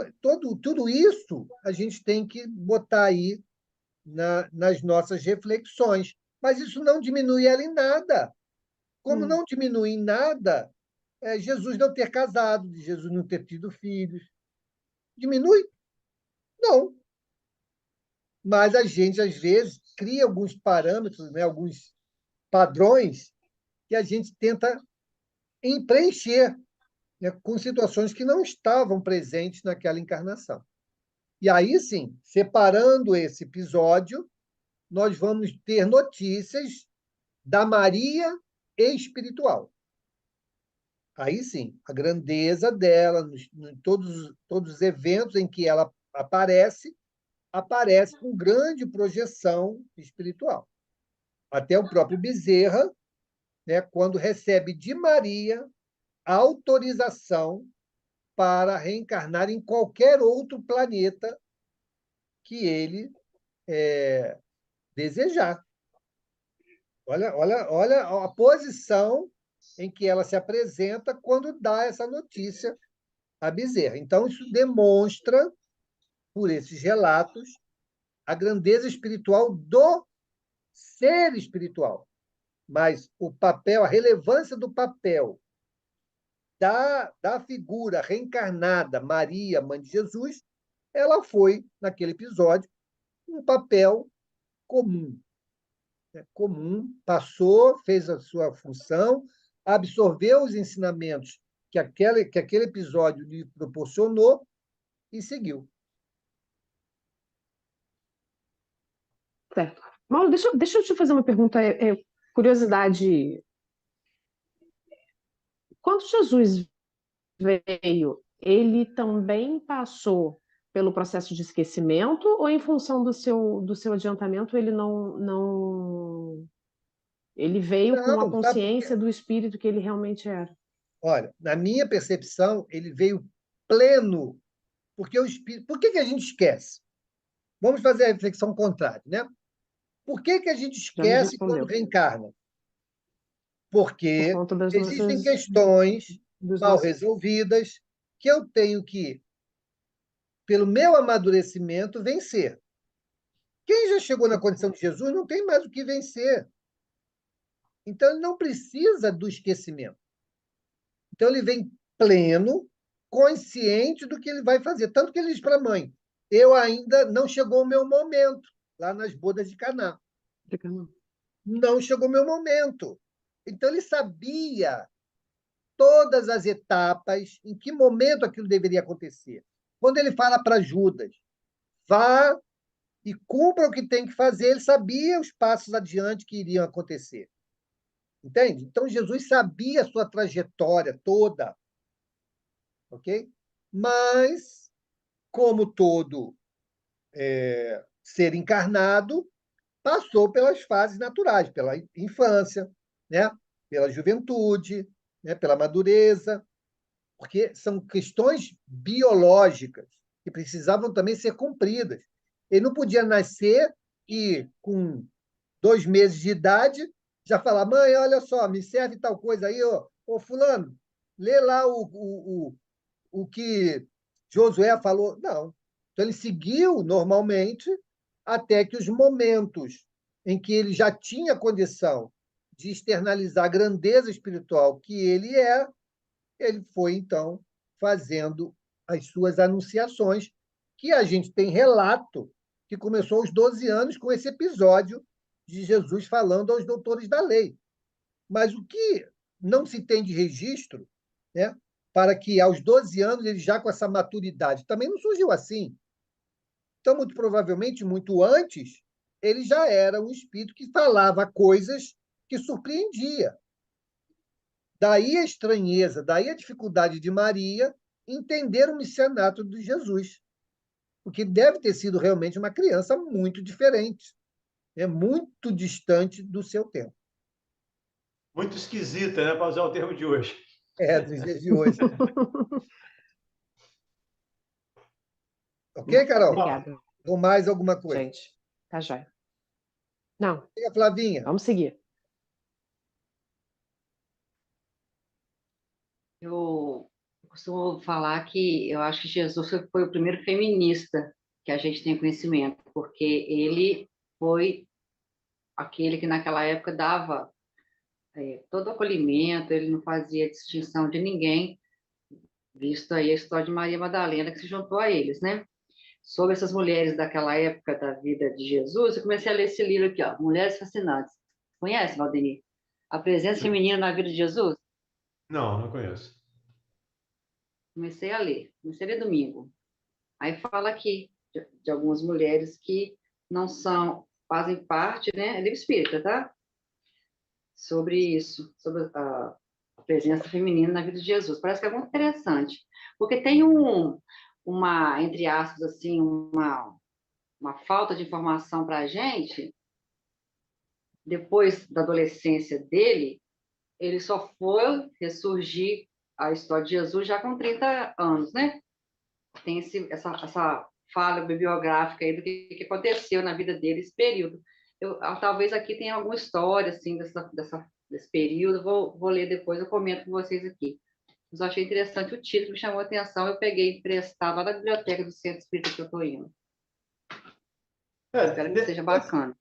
tudo isso a gente tem que botar aí nas nossas reflexões. Mas isso não diminui ela em nada. Como não diminui em nada Jesus não ter casado, Jesus não ter tido filhos. Diminui? Não. Mas a gente, às vezes, cria alguns parâmetros, né, alguns padrões que a gente tenta preencher, né, com situações que não estavam presentes naquela encarnação. E aí, sim, separando esse episódio, nós vamos ter notícias da Maria espiritual. Aí sim, a grandeza dela, todos os eventos em que ela aparece, aparece com grande projeção espiritual. Até o próprio Bezerra, né, quando recebe de Maria a autorização para reencarnar em qualquer outro planeta que ele desejar. Olha a posição em que ela se apresenta quando dá essa notícia a Bezerra. Então, isso demonstra, por esses relatos, a grandeza espiritual do ser espiritual. Mas o papel, a relevância do papel da figura reencarnada Maria, mãe de Jesus, ela foi, naquele episódio, um papel comum. Comum, passou, fez a sua função, absorveu os ensinamentos que aquele episódio lhe proporcionou e seguiu. Certo. Mauro, deixa eu te fazer uma pergunta, curiosidade. Quando Jesus veio, ele também passou pelo processo de esquecimento ou em função do seu adiantamento ele veio com a Não, sabe por quê? consciência do espírito que ele realmente era? Olha, na minha percepção, ele veio pleno, porque o espírito. Por que a gente esquece? Vamos fazer a reflexão contrária, né? Por que a gente Já me esquece quando respondeu. reencarna? Por Porque conta das existem nossas, questões dos mal nossos... resolvidas que eu tenho que, pelo meu amadurecimento, vencer. Quem já chegou na condição de Jesus não tem mais o que vencer. Então, ele não precisa do esquecimento. Então, ele vem pleno, consciente do que ele vai fazer. Tanto que ele diz para a mãe: eu ainda não chegou o meu momento, lá nas bodas de Caná. Não chegou o meu momento. Então, ele sabia todas as etapas, em que momento aquilo deveria acontecer. Quando ele fala para Judas, vá e cumpra o que tem que fazer, ele sabia os passos adiante que iriam acontecer. Entende? Então, Jesus sabia a sua trajetória toda, ok? Mas, como todo ser encarnado, passou pelas fases naturais, pela infância, né? Pela juventude, né? Pela madureza, porque são questões biológicas que precisavam também ser cumpridas. Ele não podia nascer e, com 2 meses de idade, já falar: mãe, olha só, me serve tal coisa aí, ô fulano, lê lá o que Josué falou. Não. Então, ele seguiu normalmente até que os momentos em que ele já tinha condição de externalizar a grandeza espiritual que ele foi, então, fazendo as suas anunciações, que a gente tem relato que começou aos 12 anos com esse episódio de Jesus falando aos doutores da lei. Mas o que não se tem de registro, né, para que aos 12 anos ele já com essa maturidade, também não surgiu assim. Então, muito provavelmente, muito antes, ele já era um espírito que falava coisas que surpreendia. Daí a estranheza, daí a dificuldade de Maria entender o missionato de Jesus, porque deve ter sido realmente uma criança muito diferente, muito distante do seu tempo. Muito esquisita, né, para usar o termo de hoje. Dos dias de hoje. Ok, Carol? Obrigada, Ou mais alguma coisa? gente. Tá jóia. Não, E a Flavinha? vamos seguir. Eu costumo falar que eu acho que Jesus foi o primeiro feminista que a gente tem conhecimento, porque ele foi aquele que naquela época dava todo o acolhimento, ele não fazia distinção de ninguém, visto aí a história de Maria Madalena que se juntou a eles, né? Sobre essas mulheres daquela época da vida de Jesus, eu comecei a ler esse livro aqui, ó, Mulheres Fascinantes. Conhece, Valdemir? A presença feminina na vida de Jesus? Não, não conheço. Comecei a ler domingo. Aí fala aqui de algumas mulheres que não são, fazem parte, né? É livro espírita, tá? Sobre isso, sobre a presença feminina na vida de Jesus. Parece que é muito interessante, porque tem uma, entre aspas, assim, uma falta de informação para a gente, depois da adolescência dele, ele só foi ressurgir a história de Jesus já com 30 anos, né? Tem essa falha bibliográfica aí do que aconteceu na vida dele esse período. Talvez aqui tenha alguma história assim desse período, vou ler depois, eu comento com vocês aqui. Mas eu achei interessante o título, me chamou a atenção, eu peguei emprestado lá da biblioteca do Centro Espírita que eu estou indo. Espero que seja bacana.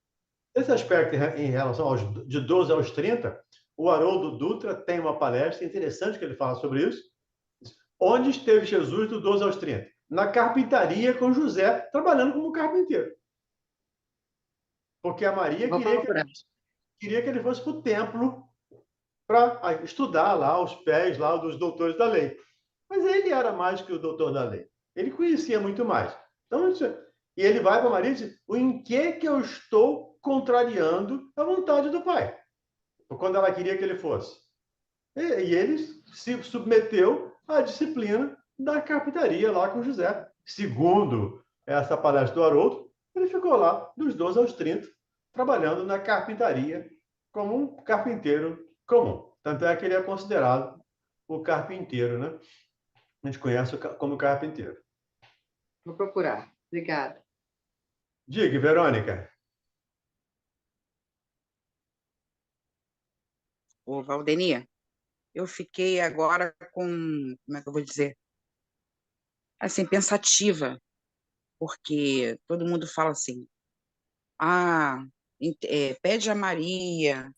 Esse aspecto em relação de 12 aos 30, o Haroldo Dutra tem uma palestra interessante que ele fala sobre isso. Onde esteve Jesus do 12 aos 30? Na carpintaria com José, trabalhando como carpinteiro. Porque a Maria queria que ele fosse para o templo para estudar lá aos pés lá dos doutores da lei. Mas ele era mais que o doutor da lei. Ele conhecia muito mais. Então, e ele vai para Maria e diz: em que eu estou contrariando a vontade do Pai? Quando ela queria que ele fosse. E ele se submeteu à disciplina da carpintaria lá com José. Segundo essa palestra do Haroldo, ele ficou lá dos 12 aos 30, trabalhando na carpintaria como um carpinteiro comum. Tanto é que ele é considerado o carpinteiro, né? A gente conhece como carpinteiro. Vou procurar. Obrigada. Diga, Verônica. Ô, Valdemir, eu fiquei agora com, como é que eu vou dizer? Assim, pensativa, porque todo mundo fala assim, pede a Maria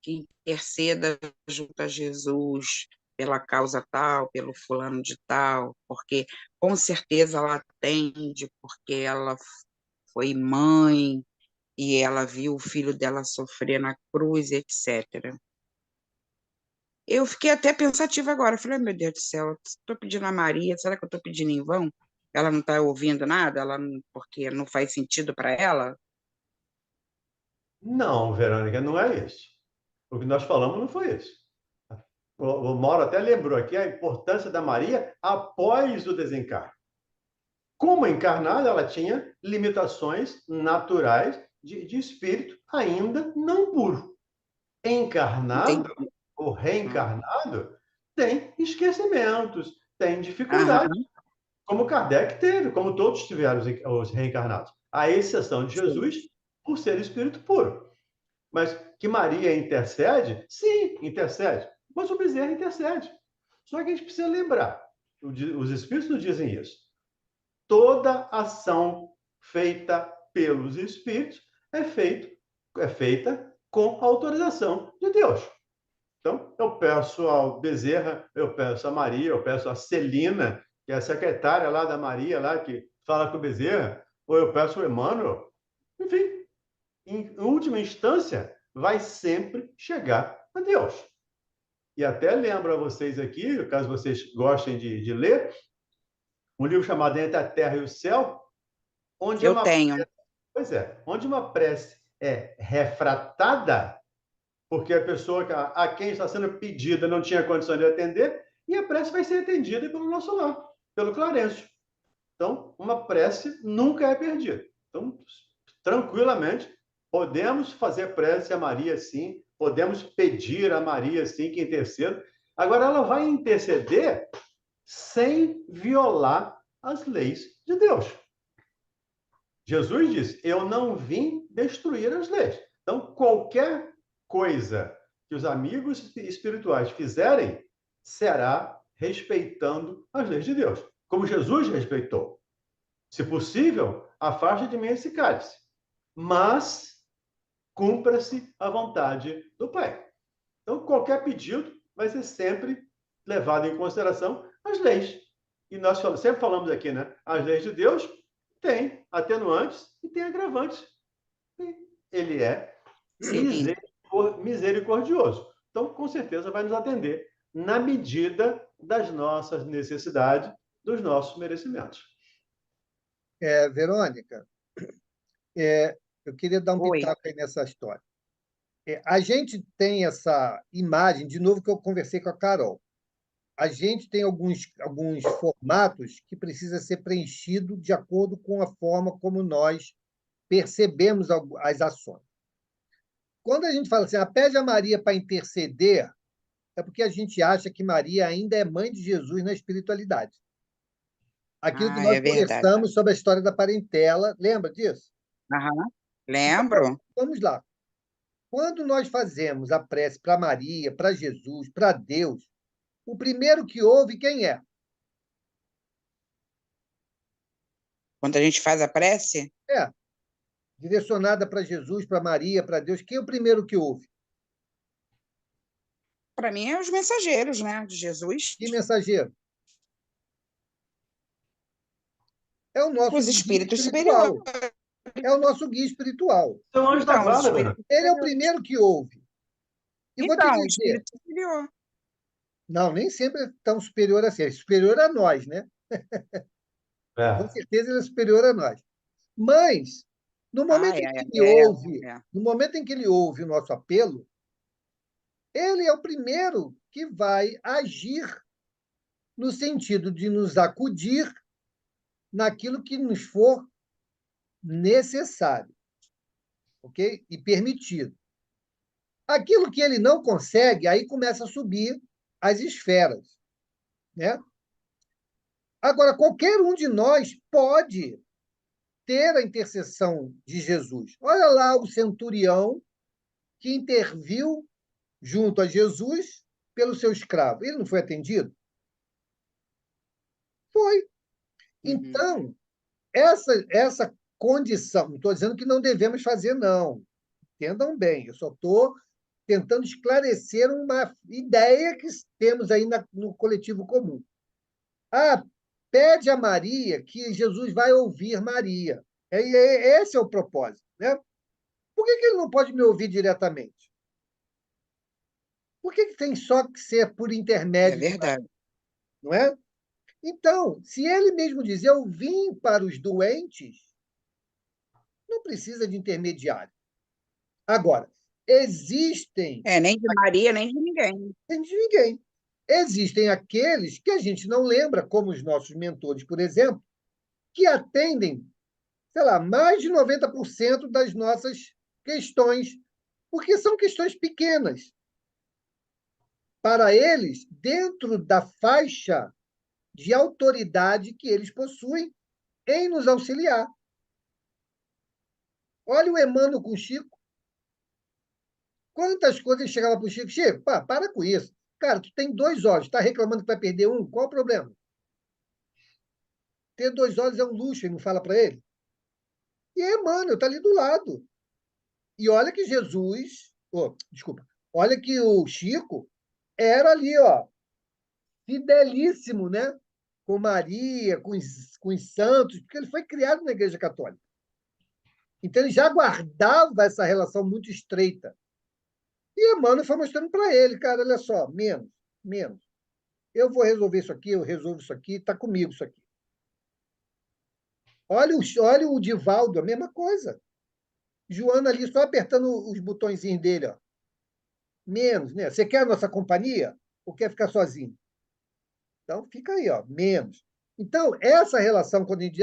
que interceda junto a Jesus pela causa tal, pelo fulano de tal, porque com certeza ela atende, porque ela foi mãe e ela viu o filho dela sofrer na cruz, etc. Eu fiquei até pensativa agora, falei, meu Deus do céu, estou pedindo a Maria, será que eu estou pedindo em vão? Ela não está ouvindo nada, porque não faz sentido para ela? Não, Verônica, não é isso. O que nós falamos não foi isso. O Mauro até lembrou aqui a importância da Maria após o desencarne. Como encarnada, ela tinha limitações naturais de espírito ainda não puro. Encarnado Entendi. ou reencarnado tem esquecimentos, tem dificuldades, como Kardec teve, como todos tiveram os reencarnados, à exceção de Jesus, por ser espírito puro. Mas que Maria intercede? Sim, intercede. Mas o Bezerra intercede. Só que a gente precisa lembrar, os espíritos não dizem isso. Toda ação feita pelos espíritos é feita com a autorização de Deus. Então, eu peço ao Bezerra, eu peço a Maria, eu peço a Celina, que é a secretária lá da Maria, lá que fala com o Bezerra, ou eu peço o Emmanuel. Enfim, em última instância, vai sempre chegar a Deus. E até lembro a vocês aqui, caso vocês gostem de ler, um livro chamado Entre a Terra e o Céu, onde Eu tenho. onde uma prece é refratada, porque a pessoa a quem está sendo pedida não tinha condição de atender, e a prece vai ser atendida pelo nosso lar, pelo Clarencio. Então, uma prece nunca é perdida. Então, tranquilamente, podemos fazer prece a Maria, sim, podemos pedir a Maria, sim, que interceda. Agora, ela vai interceder sem violar as leis de Deus. Jesus disse: eu não vim destruir as leis. Então, qualquer coisa que os amigos espirituais fizerem será respeitando as leis de Deus, como Jesus respeitou. Se possível, afaste de mim esse cálice, mas cumpra-se a vontade do Pai. Então, qualquer pedido vai ser sempre levado em consideração as leis. E nós sempre falamos aqui, né? As leis de Deus têm atenuantes e têm agravantes. Ele é misericordioso. Então, com certeza, vai nos atender na medida das nossas necessidades, dos nossos merecimentos. Verônica, eu queria dar um pitaco aí nessa história. A gente tem essa imagem, de novo, que eu conversei com a Carol. a gente tem alguns formatos que precisa ser preenchido de acordo com a forma como nós percebemos as ações. Quando a gente fala assim, pede a Maria para interceder, é porque a gente acha que Maria ainda é mãe de Jesus na espiritualidade. Aquilo que nós É verdade. conversamos sobre a história da parentela, lembra disso? Aham, Então, lembro. vamos lá. Quando nós fazemos a prece para Maria, para Jesus, para Deus, o primeiro que ouve, quem é? Quando a gente faz a prece, É, direcionada para Jesus, para Maria, para Deus, quem é o primeiro que ouve? para mim, é os mensageiros, né, de Jesus, Que mensageiro? É o nosso os guia espíritos superiores. espiritual. É o nosso guia espiritual. São anjos da Então, os guarda, Bruna. espíritos Ele é o superiores. primeiro que ouve. E vou te Então, o dizer, espírito superior. não, nem sempre é tão superior assim. É superior a nós, né? Com É. certeza ele é superior a nós. Mas, no momento em que ele ouve, é. no momento em que ele ouve o nosso apelo, ele é o primeiro que vai agir no sentido de nos acudir naquilo que nos for necessário, ok? E permitido. Aquilo que ele não consegue, aí começa a subir as esferas, né? Agora, qualquer um de nós pode ter a intercessão de Jesus. Olha lá o centurião que interviu junto a Jesus pelo seu escravo. Ele não foi atendido? Foi. Então, essa condição, não estou dizendo que não devemos fazer, não. Entendam bem, eu só estou tentando esclarecer uma ideia que temos aí no coletivo comum. Pede a Maria que Jesus vai ouvir Maria. Esse é o propósito, né? Por que ele não pode me ouvir diretamente? Por que tem só que ser por É intermédio de Maria, verdade. não é? Então, se ele mesmo diz, eu vim para os doentes, não precisa de intermediário. Agora, existem, Nem de Maria, nem de ninguém. nem de ninguém, existem aqueles que a gente não lembra, como os nossos mentores, por exemplo, que atendem, sei lá, mais de 90% das nossas questões, porque são questões pequenas. Para eles, dentro da faixa de autoridade que eles possuem em nos auxiliar. Olha o Emmanuel com o Chico. Quantas coisas chegavam para o Chico? Chico, para com isso. Cara, tu tem 2 olhos, está reclamando que vai perder um? Qual o problema? Ter 2 olhos é um luxo, ele não fala para ele. E Emmanuel está ali do lado. E olha que Jesus, desculpa, olha que o Chico era ali, fidelíssimo, né? Com Maria, com os santos, porque ele foi criado na Igreja Católica. Então, ele já guardava essa relação muito estreita. E Emmanuel foi mostrando para ele, cara, olha só, menos, menos. Eu vou resolver isso aqui, eu resolvo isso aqui, está comigo isso aqui. Olha o Divaldo, a mesma coisa. Joana ali só apertando os botõezinhos dele, ó. Menos, né? Você quer a nossa companhia ou quer ficar sozinho? Então, fica aí, ó, menos. Então, essa relação, quando a gente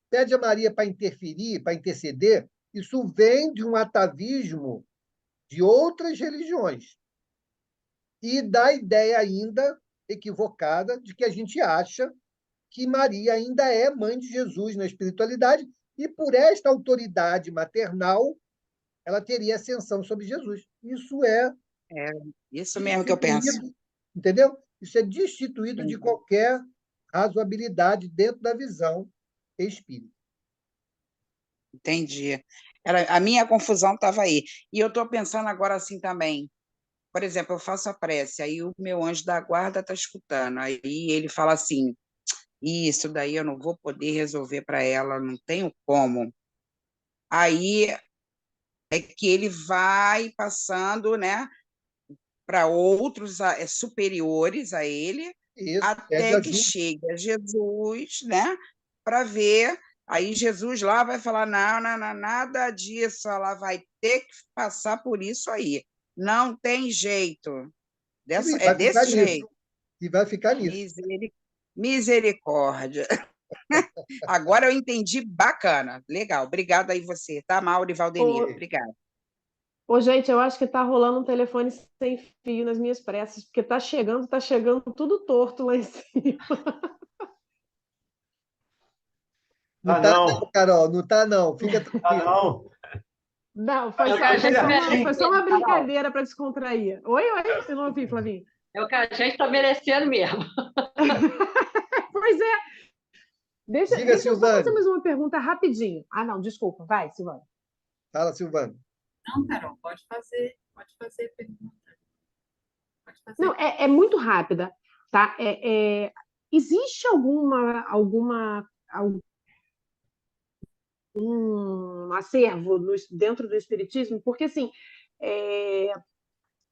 pede a Maria para interferir, para interceder, isso vem de um atavismo de outras religiões. E da ideia ainda equivocada de que a gente acha que Maria ainda é mãe de Jesus na espiritualidade e, por esta autoridade maternal, ela teria ascensão sobre Jesus. Isso é É isso mesmo que eu penso. entendeu? Isso é destituído de qualquer razoabilidade dentro da visão espírita. Entendi. A minha confusão estava aí. E eu estou pensando agora assim também. Por exemplo, eu faço a prece, aí o meu anjo da guarda está escutando. Aí ele fala assim: isso daí eu não vou poder resolver para ela, não tenho como. Aí é que ele vai passando, né, para outros superiores a ele, Isso, pede até que ajuda. chegue a Jesus, né, para ver. Aí Jesus lá vai falar: não, não, não, nada disso, ela vai ter que passar por isso aí. Não tem jeito. E É vai ficar desse nisso. jeito. E vai ficar nisso. Misericórdia. Agora eu entendi, bacana. Legal. Obrigada aí você, tá, Mauro e Valdemiro? Ô, Obrigada. ô, gente, eu acho que tá rolando um telefone sem fio nas minhas pressas, porque tá chegando tudo torto lá em cima. Não Ah, tá não, não. Carol, não tá não. Fica Ah, tranquilo. não. Não, É o que a gente foi só uma merece, Carol. brincadeira para descontrair. Oi, eu não ouvi, Flavinho. É o que a gente está merecendo mesmo. Pois é. Diga, Deixa eu só fazer Silvane. mais uma pergunta rapidinho. Ah, não, desculpa. Vai, Silvana. Fala, Silvane. Não, Carol, pode fazer pergunta. Pode fazer. Não, é muito rápida, tá? Existe algum acervo dentro do Espiritismo? Porque, assim,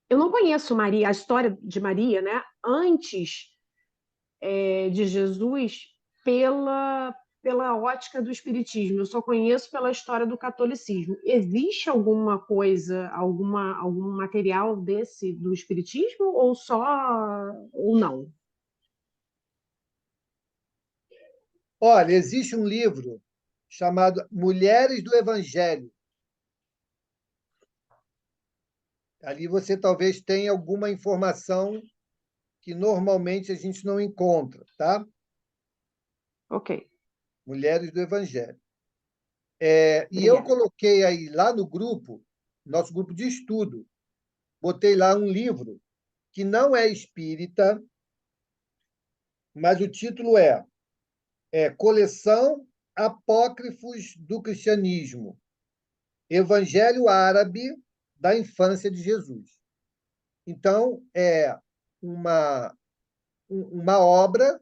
eu não conheço Maria, a história de Maria, né? Antes de Jesus, pela ótica do Espiritismo. Eu só conheço pela história do catolicismo. Existe alguma coisa, algum material desse do Espiritismo ou não? Olha, existe um livro chamado Mulheres do Evangelho. Ali você talvez tenha alguma informação que normalmente a gente não encontra, tá? Ok. Mulheres do Evangelho. E eu Obrigada. coloquei aí lá no grupo, nosso grupo de estudo, botei lá um livro que não é espírita, mas o título é Coleção Apócrifos do Cristianismo, Evangelho Árabe da Infância de Jesus. Então, é uma obra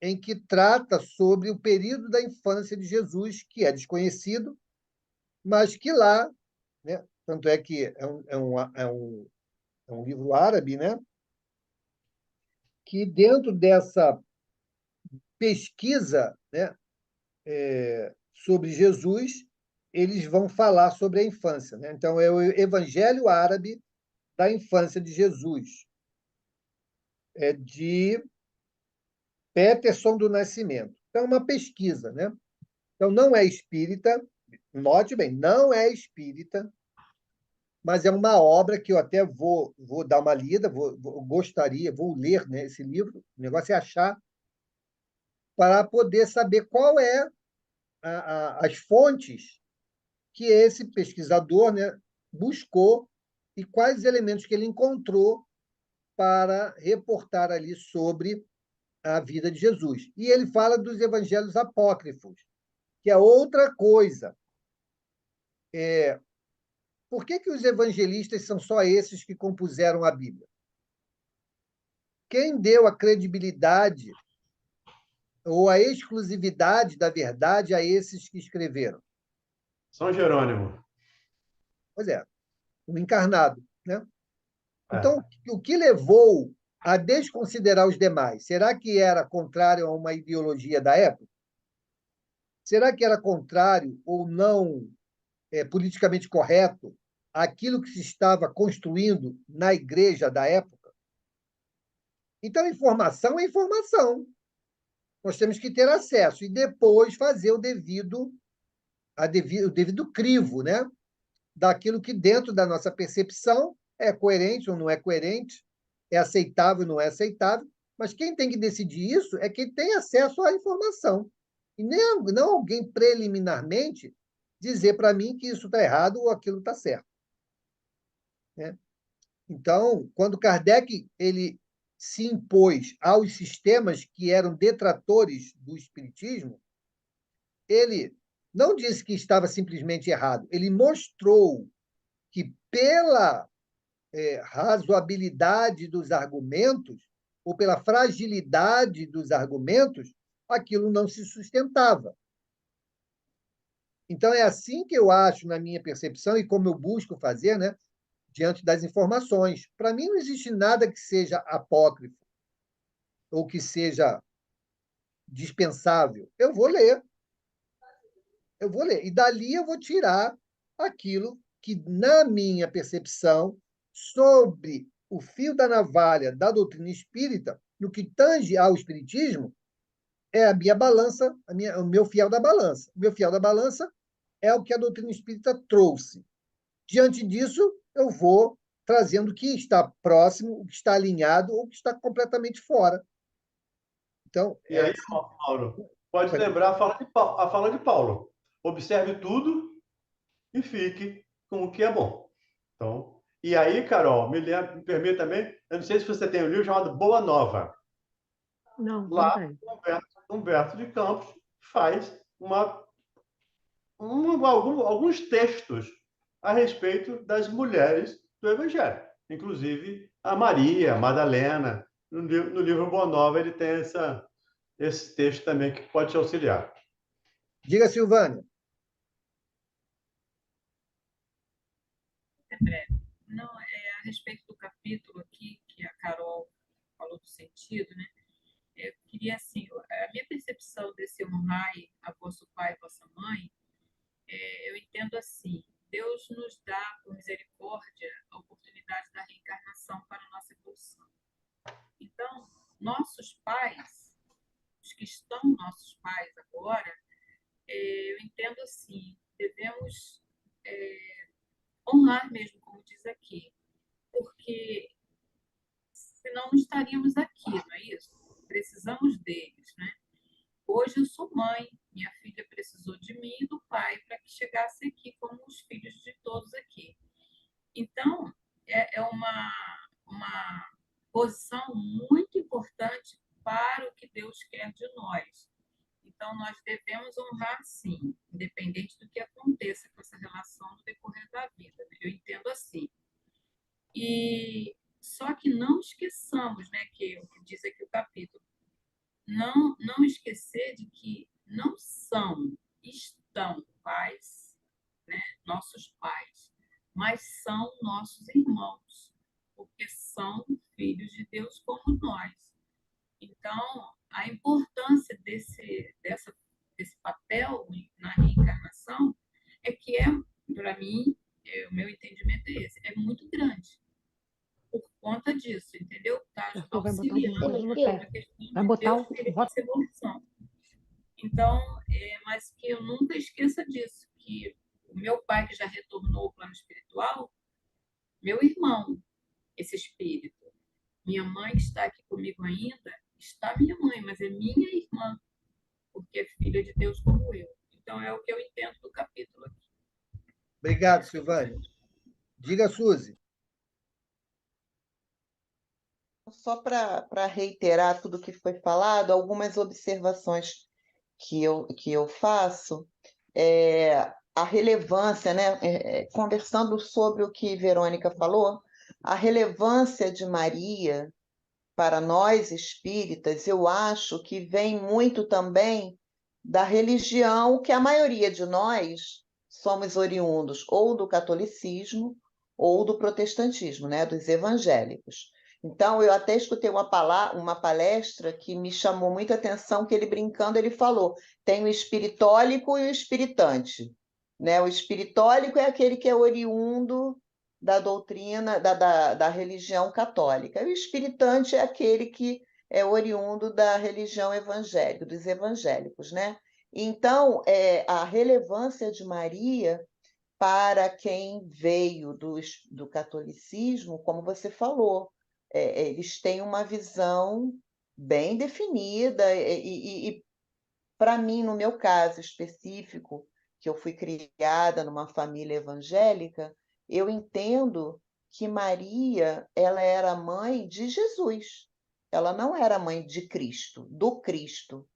em que trata sobre o período da infância de Jesus, que é desconhecido, mas que lá, né, tanto é que é um livro árabe, né, que dentro dessa pesquisa, né, sobre Jesus, eles vão falar sobre a infância. Né? Então, é o Evangelho Árabe da Infância de Jesus, de Peterson do Nascimento. Então, é uma pesquisa. Né? Então, não é espírita, note bem, não é espírita, mas é uma obra que eu até vou dar uma lida, vou ler, né, esse livro. O negócio é achar para poder saber qual é as fontes que esse pesquisador, né, buscou e quais elementos que ele encontrou para reportar ali sobre a vida de Jesus. E ele fala dos evangelhos apócrifos, que é outra coisa. Por que os evangelistas são só esses que compuseram a Bíblia? Quem deu a credibilidade ou a exclusividade da verdade a esses que escreveram? São Jerônimo. Pois é, o encarnado. Né? É. Então, o que levou a desconsiderar os demais? Será que era contrário a uma ideologia da época? Será que era contrário ou não politicamente correto aquilo que se estava construindo na igreja da época? Então, informação é informação. Nós temos que ter acesso e depois fazer o devido crivo, né? Daquilo que dentro da nossa percepção é coerente ou não é coerente, é aceitável ou não é aceitável, mas quem tem que decidir isso é quem tem acesso à informação. E não alguém preliminarmente dizer para mim que isso está errado ou aquilo está certo. Né? Então, quando Kardec ele se impôs aos sistemas que eram detratores do espiritismo, ele não disse que estava simplesmente errado, ele mostrou que pela razoabilidade dos argumentos ou pela fragilidade dos argumentos, aquilo não se sustentava. Então, é assim que eu acho, na minha percepção, e como eu busco fazer, né, diante das informações. Para mim, não existe nada que seja apócrifo ou que seja dispensável. Eu vou ler. E dali eu vou tirar aquilo que, na minha percepção, sobre o fio da navalha da doutrina espírita, no que tange ao espiritismo, é a minha balança, o meu fiel da balança. O meu fiel da balança é o que a doutrina espírita trouxe. Diante disso, eu vou trazendo o que está próximo, o que está alinhado ou o que está completamente fora. Então, E aí, Mauro, pode lembrar a fala de Paulo. Observe tudo e fique com o que é bom. Então, e aí, Carol, me permita também, eu não sei se você tem um livro chamado Boa Nova. Não, não Lá, tem. Humberto de Campos faz alguns textos a respeito das mulheres do Evangelho. Inclusive a Maria, a Madalena. No livro Boa Nova ele tem esse texto também que pode te auxiliar. Diga, Silvânia. É breve. Não, a respeito do capítulo aqui, que a Carol falou do sentido, né? Eu queria, assim, a minha percepção desse honrai a vosso pai e vossa mãe, eu entendo assim, Deus nos dá, por misericórdia, a oportunidade da reencarnação para a nossa evolução. Então, nossos pais, os que estão nossos pais agora, eu entendo assim, devemos honrar mesmo, como diz aqui, porque senão não estaríamos aqui, não é isso? Precisamos deles, né? Hoje eu sou mãe, minha filha precisou de mim e do pai para que chegasse aqui como os filhos de todos aqui. Então, é uma posição muito importante para o que Deus quer de nós. Então, nós devemos honrar, sim, independente do que aconteça com essa relação no decorrer da vida. Né? Eu entendo assim. E só que não esqueçamos, né, que o que diz aqui o capítulo, não esquecer de que não estão pais, né, nossos pais, mas são nossos irmãos, porque são filhos de Deus como nós. Então, a importância desse papel na reencarnação é que para mim, o meu entendimento é esse, é muito grande. Por conta disso, entendeu? Tá auxiliando na questão Vai de botar Deus querer essa evolução. Então, mas que eu nunca esqueça disso, que o meu pai, que já retornou ao plano espiritual, meu irmão, esse espírito, minha mãe que está aqui comigo ainda, está minha mãe, mas é minha irmã, porque é filha de Deus como eu. Então, é o que eu entendo do capítulo aqui. Obrigado, Silvânia. Diga, Suzy. Só para reiterar tudo que foi falado, algumas observações que eu faço, a relevância, né? Conversando sobre o que Verônica falou, a relevância de Maria para nós espíritas, eu acho que vem muito também da religião que a maioria de nós somos oriundos ou do catolicismo ou do protestantismo, né? Dos evangélicos. Então, eu até escutei uma palestra que me chamou muita atenção, que ele brincando, ele falou, tem o espiritólico e o espiritante. Né? O espiritólico é aquele que é oriundo da doutrina, da religião católica. E o espiritante é aquele que é oriundo da religião evangélica, dos evangélicos. Né? Então, a relevância de Maria para quem veio do catolicismo, como você falou, eles têm uma visão bem definida e para mim, no meu caso específico, que eu fui criada numa família evangélica, eu entendo que Maria, ela era mãe de Jesus. Ela não era mãe de Cristo, do Cristo,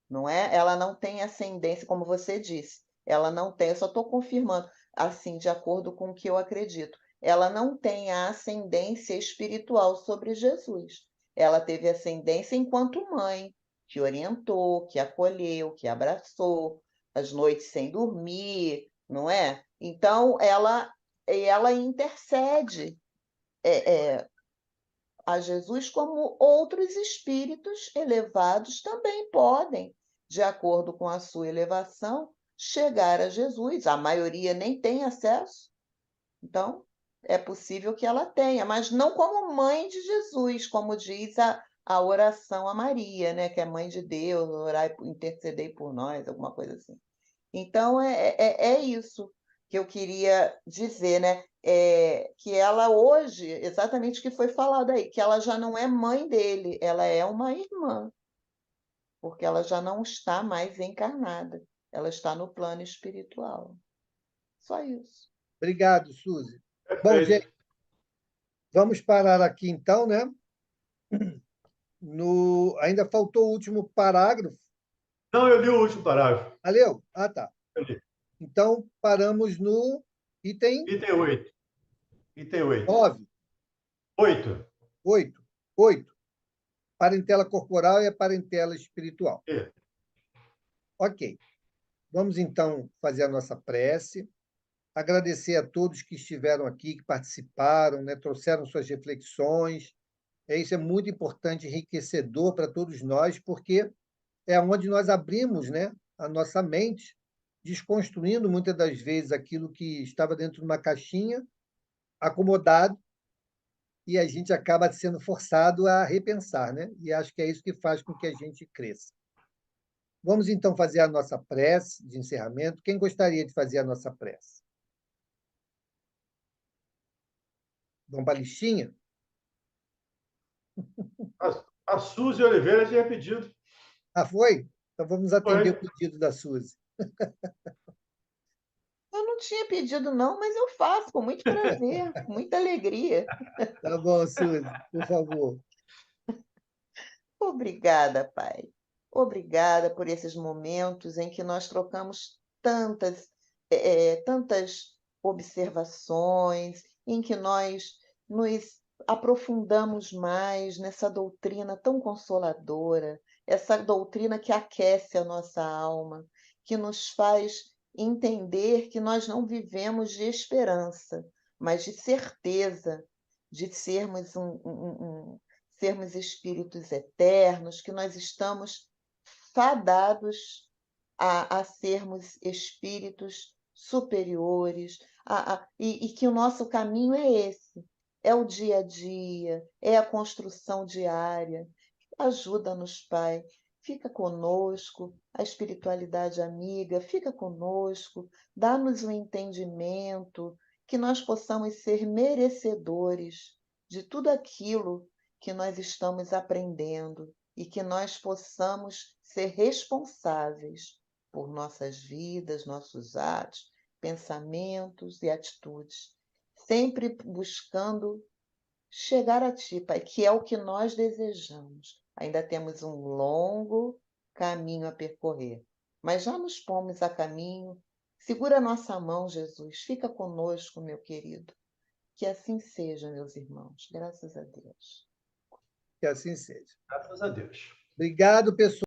não é? Ela não tem ascendência, como você disse. Ela não tem, eu só estou confirmando, assim, de acordo com o que eu acredito. Ela não tem a ascendência espiritual sobre Jesus. Ela teve ascendência enquanto mãe, que orientou, que acolheu, que abraçou, as noites sem dormir, não é? Então, ela intercede a Jesus, como outros espíritos elevados também podem, de acordo com a sua elevação, chegar a Jesus. A maioria nem tem acesso. Então, é possível que ela tenha, mas não como mãe de Jesus, como diz a oração a Maria, né, que é mãe de Deus, orai, intercedei por nós, alguma coisa assim. Então, é isso que eu queria dizer, né? Que ela hoje, exatamente o que foi falado aí, que ela já não é mãe dele, ela é uma irmã, porque ela já não está mais encarnada, ela está no plano espiritual. Só isso. Obrigado, Suzy. Bom, gente, Perfeito. vamos parar aqui então, né? Ainda faltou o último parágrafo. Não, eu li o último parágrafo. Ah, leu? Ah, tá. Eu li. Então, paramos no item Item 8. Item 8. 9, 8. 8. 8. Parentela corporal e a parentela espiritual. É. Ok. Vamos, então, fazer a nossa prece. Agradecer a todos que estiveram aqui, que participaram, né, trouxeram suas reflexões. Isso é muito importante, enriquecedor para todos nós, porque é onde nós abrimos, né, a nossa mente, desconstruindo muitas das vezes aquilo que estava dentro de uma caixinha, acomodado, e a gente acaba sendo forçado a repensar, né? E acho que é isso que faz com que a gente cresça. Vamos, então, fazer a nossa prece de encerramento. Quem gostaria de fazer a nossa prece? Vamos para a listinha? A Suzy Oliveira tinha pedido. Ah, foi? Então vamos atender o Foi. pedido da Suzy. Eu não tinha pedido, não, mas eu faço com muito prazer, com muita alegria. Tá bom, Suzy, por favor. Obrigada, Pai. Obrigada por esses momentos em que nós trocamos tantas observações, em que nós nos aprofundamos mais nessa doutrina tão consoladora, essa doutrina que aquece a nossa alma, que nos faz entender que nós não vivemos de esperança, mas de certeza de sermos espíritos eternos, que nós estamos fadados a sermos espíritos superiores, e que o nosso caminho é esse, é o dia a dia, é a construção diária. Ajuda-nos, Pai. Fica conosco, a espiritualidade amiga, fica conosco, dá-nos o entendimento, que nós possamos ser merecedores de tudo aquilo que nós estamos aprendendo e que nós possamos ser responsáveis por nossas vidas, nossos atos, pensamentos e atitudes, sempre buscando chegar a Ti, Pai, que é o que nós desejamos. Ainda temos um longo caminho a percorrer, mas já nos pomos a caminho. Segura a nossa mão, Jesus. Fica conosco, meu querido. Que assim seja, meus irmãos. Graças a Deus. Que assim seja. Graças a Deus. Obrigado, pessoal.